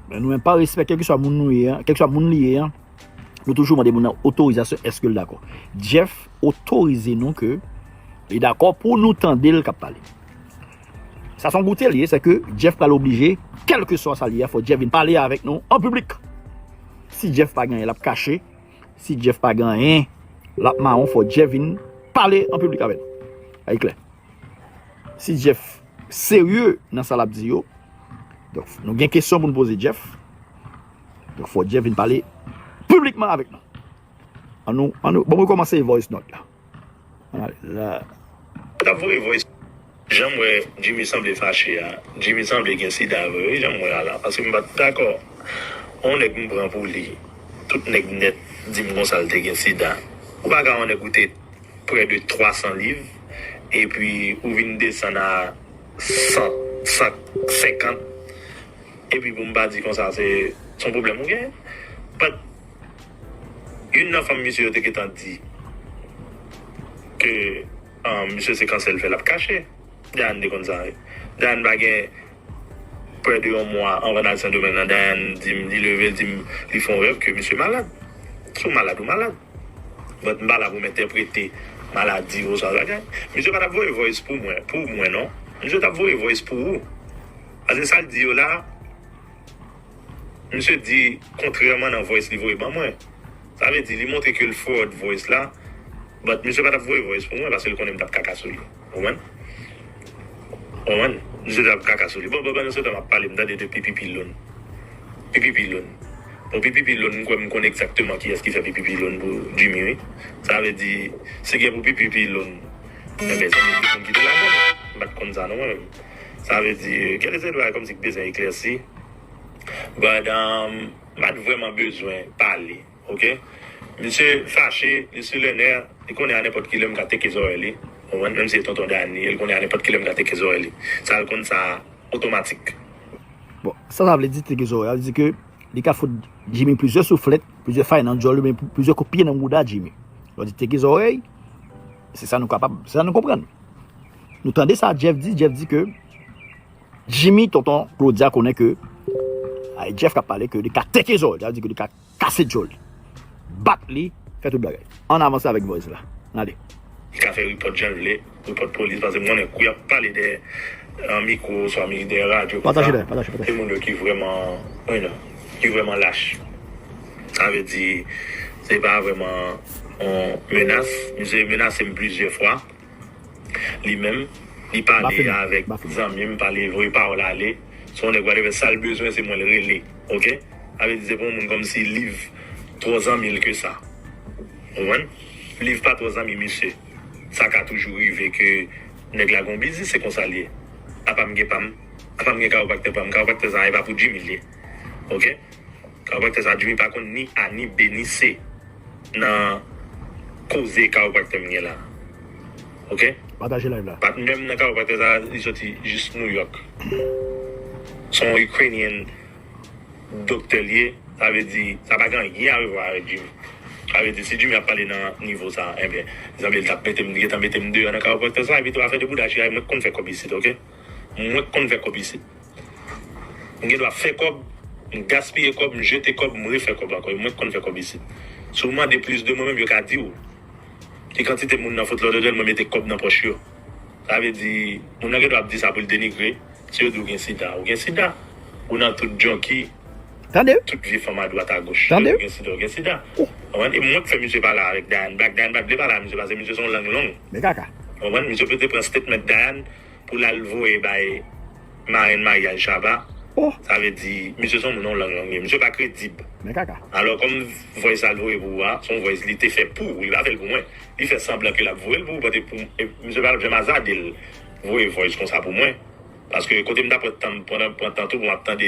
Mais nous ne pas respecter quel que soit mon lié, nous toujours demandons une autorisation. Est-ce que d'accord? Jeff autorisé nous que il est d'accord pour nous tendre le cap parler. Ça son goûter lié, c'est que Jeff pas l'obliger, quel que soit ça lié, faut Jeff vienne parler avec nous en public. Si Jeff pas gagné, il a caché. Si Jeff pas gagné, là marron faut Jeff vienne parler en public avec nous. C'est clair. Si Jeff sérieux dans ça l'a dit yo, donc nous avons une question pour nous poser Jeff. Donc faut Jeff vienne parler publiquement avec nous. Bon, on commence à voice note là. J'aimerais, Jimmy semble fâché. Jimmy semble qu'il y a un sida. J'aimerais là. Parce que je suis d'accord. On est qu'on prend pour lui. Tout n'est net, dis-moi qu'on s'alte qu'il y a un sida. On a écouté près de 300 livres. Et puis, on vient descendre à 150. Et puis, pour me pas dire comme ça, c'est son problème. Une femme, monsieur, qui t'a dit que monsieur, c'est quand elle fait la cacher. Dan, comme ça. Dan, bagay, près de un mois, en venant à Saint-Domingue, Dan, dit lever, ils font rêve que monsieur est malade. Sous malade ou malade. But je là pour m'interpréter maladie ou ça. Monsieur pas t'avoir voice pour moi non. Monsieur t'avoir voice pour vous. Parce que ça le dit là. Monsieur dit contrairement dans voice niveau et pas moi. Ça veut dire il montre que le forward voice là. Mais monsieur pas t'avoir voice pour moi parce que le connaît me tape caca sur lui. Monsieur tape caca sur lui. Bon nous m'a parlé de pipi pilon. Pipi pilon. Pour pipi pilon, je connais exactement qui est-ce qui fait pipi pilon pour Jimmy. Oui. Ça veut dire, c'est que pour pipi pilon, eh bien, c'est une qui est la bonne. Comme ça, non, moi-même. Ça veut dire, quel est le comme si besoin éclairci. Mais j'ai vraiment besoin de parler. Ok? Monsieur fâché, monsieur le nerf, il connaît à n'importe qui l'aime gâter ses oreilles. Même si c'est tonton Dani, il connaît à n'importe qui l'aime gâter ses oreilles. Ça, il connaît ça automatique. Bon, ça veut dire que ça veut dire que les cas faut Jimmy plusieurs soufflettes, plusieurs failles dans le mais plusieurs copies dans le mouda Jimmy. On dit tes oreilles, c'est ça nous capable, c'est ça nous comprendre. Nous tendez ça Jeff dit que Jimmy tonton Claudia connaît que Jeff a parlé que les cas tes oreilles, c'est-à-dire que les cas casser Joel. Battre lui, fait tout bagage. On avance avec voice là. Allez. Il a fait report janvier, report police parce que moi on a parlé des micro soit des radios. Partagez. C'est monde qui vraiment qui vraiment lâche. Ça veut dire, c'est pas vraiment on menace. Monsieur menace plusieurs fois. Lui-même, il parle avec des amis, il parle vraie parole aller. Si on est quoi, ça le besoin, c'est moi le relais. Ok? Ça veut dire, c'est pour moi comme s'il livre 300 000 que ça. Vous livre pas 300 000, monsieur. Ça a toujours arrivé que nèg la gon busy, c'est qu'on s'allie. A pas m'gé pam. A pas m'gé kaopacte pam. Kaopacte ça va pour 10 000. Ok? Kaopacte ça Jimmy pas kon ni A ni B ni C dans cause kaopacte m'gé là. Ok? Partagez live là. Pas même dans kaopacte ça il sorti juste New York. Son Ukrainian docteur lié, ça veut dire ça pas grand rien à voir avec Jimmy. Ça veut dire si Jimmy a parlé dans niveau ça, eh bien, ils ont mettre deux dans kaopacte ça et puis tu vas faire de boudachi, moi qu'on fait comme ici, ok? Moi qu'on fait comme ici. On doit faire comme gaspiller comme jeter comme moi faire comme encore moi qu'on fait comme ici. Sûrement de plus de moi-même je qu'a dire. Et quantité monde dans faute l'ordre de moi mettre comme dans poche. Ça veut dire on n'a doit dire ça pour le dénigrer. Si on gain sida, ou gain sida. On a tout junkie. Attendez. Toute vie femme à droite à gauche. Attendez. Gain sida. Et moi qui fais monsieur parler avec Dan, Dan pas parler monsieur parce que monsieur son langue longue. Mais caca. On va monsieur peut-être prendre statement Dan pour la lever by Marine Maria Chaba. Ça veut dire, monsieur son nom langue, monsieur pas crédible. Mais caca. Alors, comme voice à louer pour moi, son voice, il était fait pour, il va faire pour moi. Il fait semblant que la voix pour, monsieur pas jamais azad, il voice comme ça pour moi. Parce que, côté m'da pendant tantôt, pour m'attendre,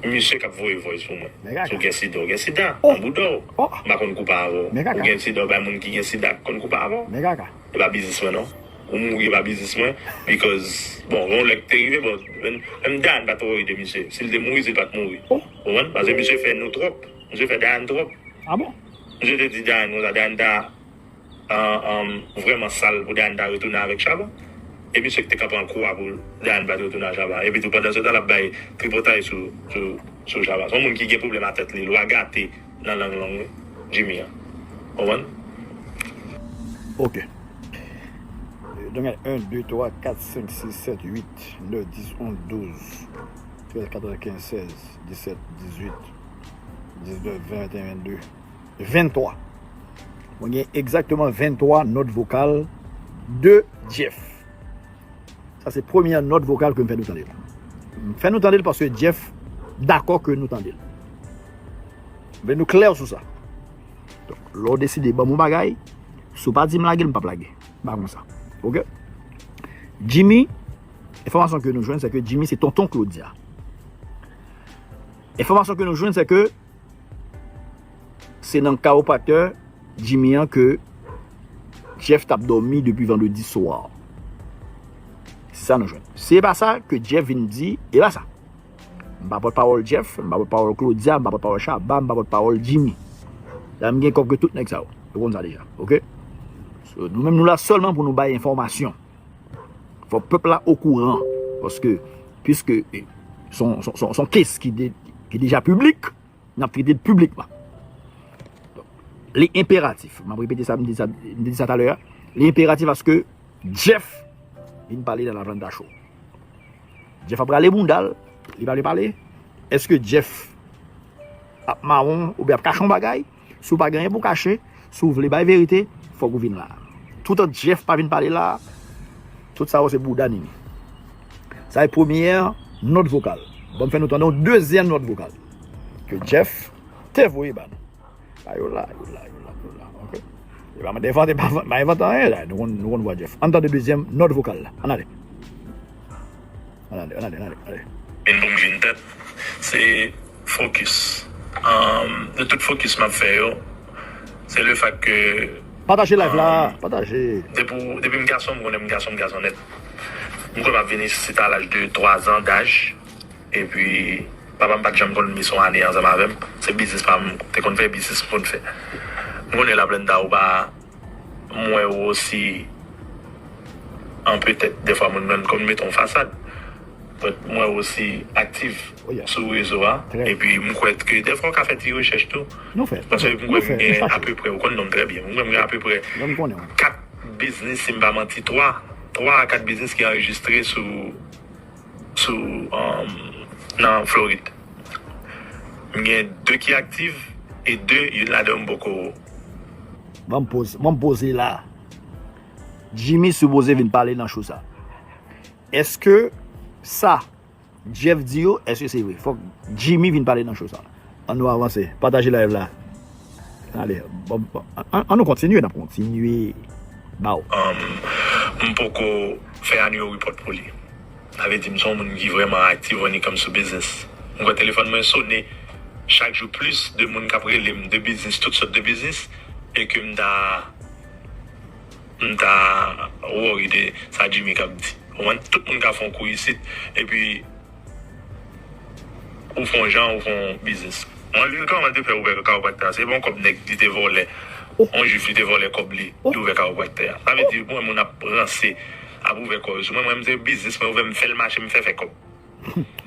monsieur qui a voice pour moi. So, gen sida, en boudou. Ma kon coupa avant. Ou gen sida, ba moun ki gen sida, kon coupa avant. Mais caca. Et pas businessman, non? Ou mourir pas businessman, because, bon, on l'a arrivé, bon, même Dan va trouver de monsieur. S'il est mourir, il va te mourir. Parce que monsieur fait nous trop. Monsieur fait Dan trop. Ah bon? Je te dis Dan, nous a Dan vraiment sale pour Dan retourner avec Chaba. Et monsieur qui était capable de croire pour Dan va retourner à Chaba. Et puis tout pendant ce temps, la baille tripotaille sur Chaba. Son monde qui a des problèmes à tête, il doit gâter dans la langue Jimmy. Ok. Donc 1, 2, 3, 4, 5, 6, 7, 8, 9, 10, 11, 12, 13, 14, 15, 16, 17, 18, 19, 20, 21, 22, 23. On a exactement 23 notes vocales de Jeff. Ça c'est la première note vocale que je fais nous entendre. Je fais nous entendre parce que Jeff d'accord que nous entendons. Mais nous clair sur ça. Donc, l'on décide de mon bagay, si vous pas dit blague, je ne pas blaguer. Pas comme ça. Ok? Jimmy, l'information que nous jouons, c'est que Jimmy, c'est tonton Claudia. L'information que nous jouons, c'est que c'est dans le chiropracteur Jimmy que Jeff t'a dormi depuis vendredi soir. C'est ça nous jouons. C'est pas ça que Jeff vient dire, et là ça. Je ne parle pas parole Jeff, je ne parle pas parole Claudia, je ne parle pas parole Chaba, je ne parle pas parole Jimmy. Là, je ne que tout n'est que ça. Vous comprenez ça déjà. Ok? So, nous-mêmes, nous là seulement pour nous bailler information. Il faut le peuple là au courant. Parce que, puisque son case qui est déjà public, n'a traité de publiquement. les impératifs, je vais répéter ça, je me dis ça tout à l'heure, les impératifs parce que Jeff vient parler dans la vente d'achat. Jeff a parlé Boundal, il va parler. Est-ce que Jeff a marron ou bien caché un bagay? Si vous pas gagné pour cacher, si vous voulez la vérité, il faut que vous veniez là. Tout le Jeff pas venu parler là, tout ça c'est Bouddha Nini. Ça est première note vocale. Bon, nous faisons une deuxième note vocale. Que Jeff te voyé ban. Ayola. OK. Il va me défendre pas inventer rien là. Nous on voit Jeff. Entendez deuxième note vocale là. Allez. Une tête, c'est focus. De tout focus m'a fait, c'est le fait que. Partagez live là, partagez. Depuis mon garçon net. Je suis venu ici à l'âge de 3 ans d'âge. Et puis, papa m'a pas jamais mis son année ensemble avec moi. C'est business, pas qu'on fait business pour faire. Moi, on est la pleine d'Aouba. Moi aussi, en peut-être, des fois, même comme mettons façade. Moi aussi actif sur le réseau. Et puis, je crois que des fois, on fait des recherches tout. Parce que moi, je à peu près, on connaît très bien. Moi, à peu près 4 business, si je ne me menti, 3 à 4 business qui sont enregistrés dans Floride. Il y a 2 qui sont actifs et 2, il y en a beaucoup. Je vais me poser là. Jimmy supposé venir parler dans chose ça. Est-ce que ça, Jeff Dio, est-ce que c'est vrai? Il faut que Jimmy vienne parler dans chose ça. On doit avancer. Partagez la live là. Allez, on nous continue, Bah. On peut faire un report pour lui. Avec des gens qui sont vraiment actifs comme ce business. Mon téléphone m'a sonné chaque jour plus de monde qui après de business, toutes sortes de business, et que m'da worry de ça Jimmy qui dit. Tout le monde qui fait un coup ici, et puis ou font gens ou font business. Moi, quand on te fait ouvrir le chiropracteur, c'est bon comme nèg qui te volé. On juif qui te volé comme lui, d'ouvrir le chiropracteur. Ça veut dire moi, on a pensé à ouvrir quoi. Moi, je me business, mais je me fais le marché, me fait comme.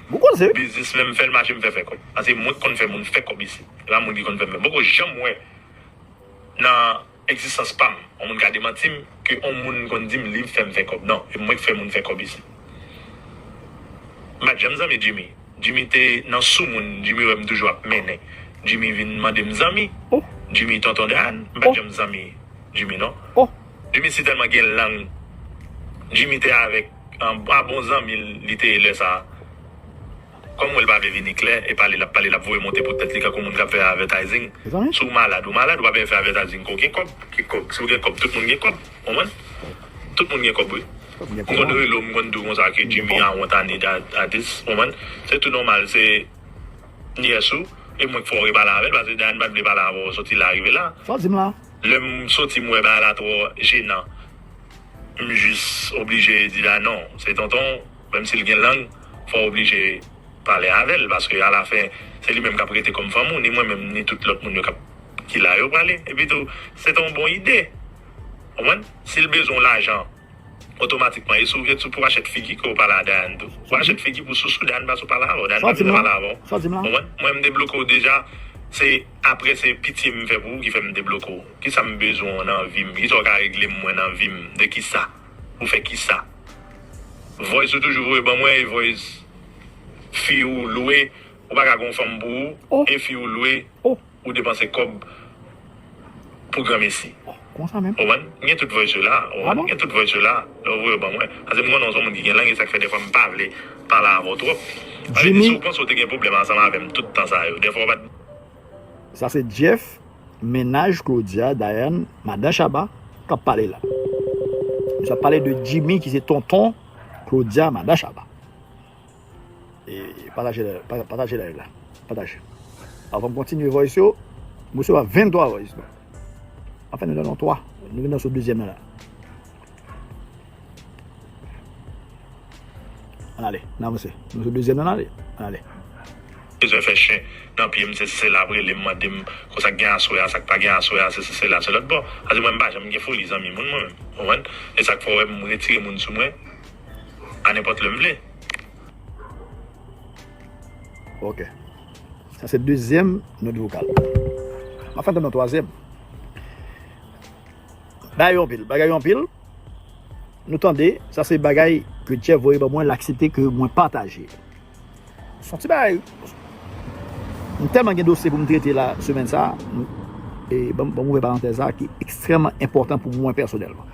Pourquoi c'est? Business, même fait le marché, me fait comme. Parce que moi, qu'on fait, mon fait comme ici. Là, mon dit qu'on fait. Beaucoup de gens, moi, dans l'existence spam, on m'a demandé que on qu'on dit livre fait comme. Non, et moi, je fais mon fait comme ici. Mais j'aime ça, mais Jimmy. Jimmy était dans sous moun, Jimmy aime toujours mener. Jimmy vient demander mes amis. Jimmy tonton de Anne, j'aime mes amis. Jimmy non. Jimmy c'est tellement quelle langue. Jimmy était avec un bon ami, il était là ça. Comme elle va venir clair et parler la voix monter pour peut-être les gars comme on va faire advertising. Sous malade ou va bien faire advertising qui cop, si vous avez cop tout le monde cop. Tout le monde cop oui. Quand l'homme dit ça que Jimmy a honte à 10 moment, c'est tout normal, c'est Niasu et moi il faut parler avec parce que Dan va pas parler avant sortir l'arrivée là. Le sorti moi là trop gênant. Juste obligé de dire non, c'est tonton même s'il gagne langue, faut obligé parler avec elle parce que à la fin c'est lui même qui a prêté comme femme ni moi même ni tout l'autre monde qui l'a parlé et puis tout c'est une bonne idée. S'il besoin l'argent automatiquement il souvient tout pour acheter figi qu'on parle à Dan tout pour acheter figi pour sous Dan pas parler avant Dan pas parler avant moi me débloquer déjà c'est après c'est pitié me fait pour qui fait me débloquer qui ça me besoin dans vie qui sont à régler moi dans vie de qui ça pour faire qui ça voice toujours ben moi voice fille ou louer ou pas gon femme pour et fille ou louer ou dépenser comme programme ici. Comment ça même? Il y a toute voice là, il y a toute voice là. Parce que moi dans son monde qui est là et ça fait des fois me parler parler avant trop. Jimmy, je pense que tu as un problème ensemble avec tout le temps ça. Des fois ça c'est Jeff, ménage Claudia, Diane, Madame Chaba qui a parlé là. Nous a parlé de Jimmy qui c'est tonton Claudia, Madame Chaba. Et partagez la là. Partagez. Avant de continuer voice, monsieur a 23 voice. Enfin, nous donnons 3. Nous venons sur le deuxième là. Allez, non, monsieur. Nous sur le deuxième là. Allez. Je fais chien. Dans le pied, c'est là, après, les mois de quand ça gagne à soya, ça pas gagne à soya, c'est là, c'est l'autre bord. Parce que moi, j'aime bien folie, les amis, moi-même. Et ça, il faut me retirer mon sous moi à n'importe le blé. Ok. Ça, c'est le deuxième note vocale. Enfin, dans le troisième. Bagay en pile. Nous tendez, ça c'est bagay que Jeff voyait pas moins l'accepter que moins partager. Son petit bagay. Nous tellement de dossiers pour me traiter la semaine ça et bon ouvrir parenthèse ça qui est extrêmement important pour moi personnellement.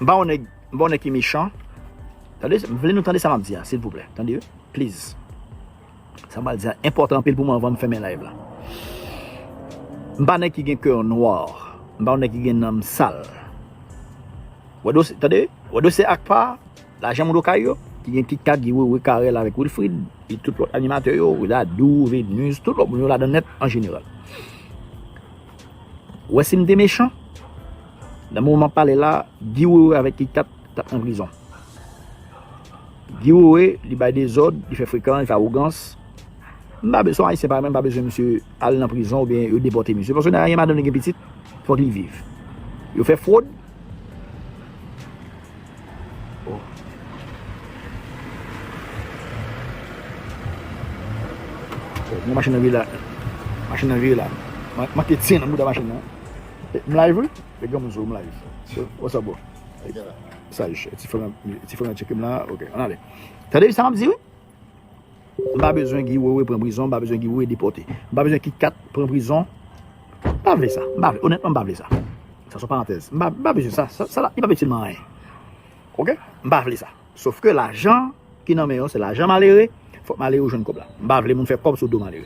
On est qui méchant. Attendez, venez nous tendre ça m'a dire s'il vous plaît. Attendez, please. Ça m'a dit important pour moi avant de faire mes live là. M'pa qui gen cœur noir, m'pa qui gen âme sale. Attendez, c'est Akpa, la jambe de Kayo, qui gen qui cadre qui carré avec Wilfried et tout l'autre animateur yo, là Dou, Venus, tout l'autre monde là dans net en général. Ouais, c'est des méchants. Dans le moment parler là, Guiou avec qui tape en prison. Guiou il bail des ordres, il fait fréquent, il fait arrogance. Pas besoin c'est pas même pas besoin monsieur aller en prison ou bien déporter monsieur parce que n'a rien m'a donné petit, faut qu'il vive. Il fait fraude. Mon machine à là. Machine à là. Ma question dans la machine. Live, les gars, nous live. What's up, bro? Ça, tu fais un check là. OK, on allait. T'as dit ça m'a dit oui? Pas besoin de Guioué prendre prison, pas besoin de Guioué déporter. Pas besoin de 4 prendre prison. Pas veut ça. Honnêtement, pas veut ça. Ça soit parenthèse. Pas besoin ça. Ça là, il pas besoin rien. OK? Pas veut ça. Sauf que l'argent qui n'en met c'est l'argent malheureux. Faut malheureux jeune comme là. Pas veut moun faire comme sur dos malheureux.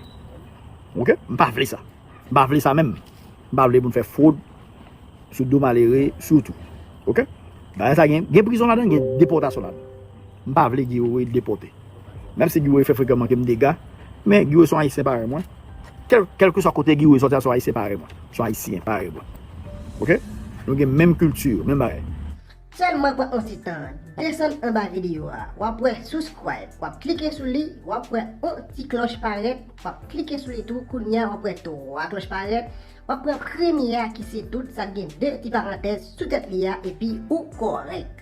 OK? Pas veut ça. Pas veut ça même. Pas veut moun faire fraude sur dos malheureux surtout. OK? Bah ça gagne prison là-dedans, gagne déportation là-dedans. Pas veut Guioué déporter. Même si Guioué fait fréquemment des dégâts, mais Guioué sont haïtiens pareil moi. Quel que soit côté Guioué sont haïtiens pareil moi. Sont haïtiens pareil moi. OK? Nous avons même culture, même pareil. Seulement pour un petit temps, descendre en bas vidéo, ou après subscribe, ou cliquer sur lui, ou après un petit cloche paraît, ou cliquer sur les tout, ou après tout, ou cloche paraît, ou après première qui c'est tout, ça gagne deux petites parenthèses sous tête liée et puis ou correct.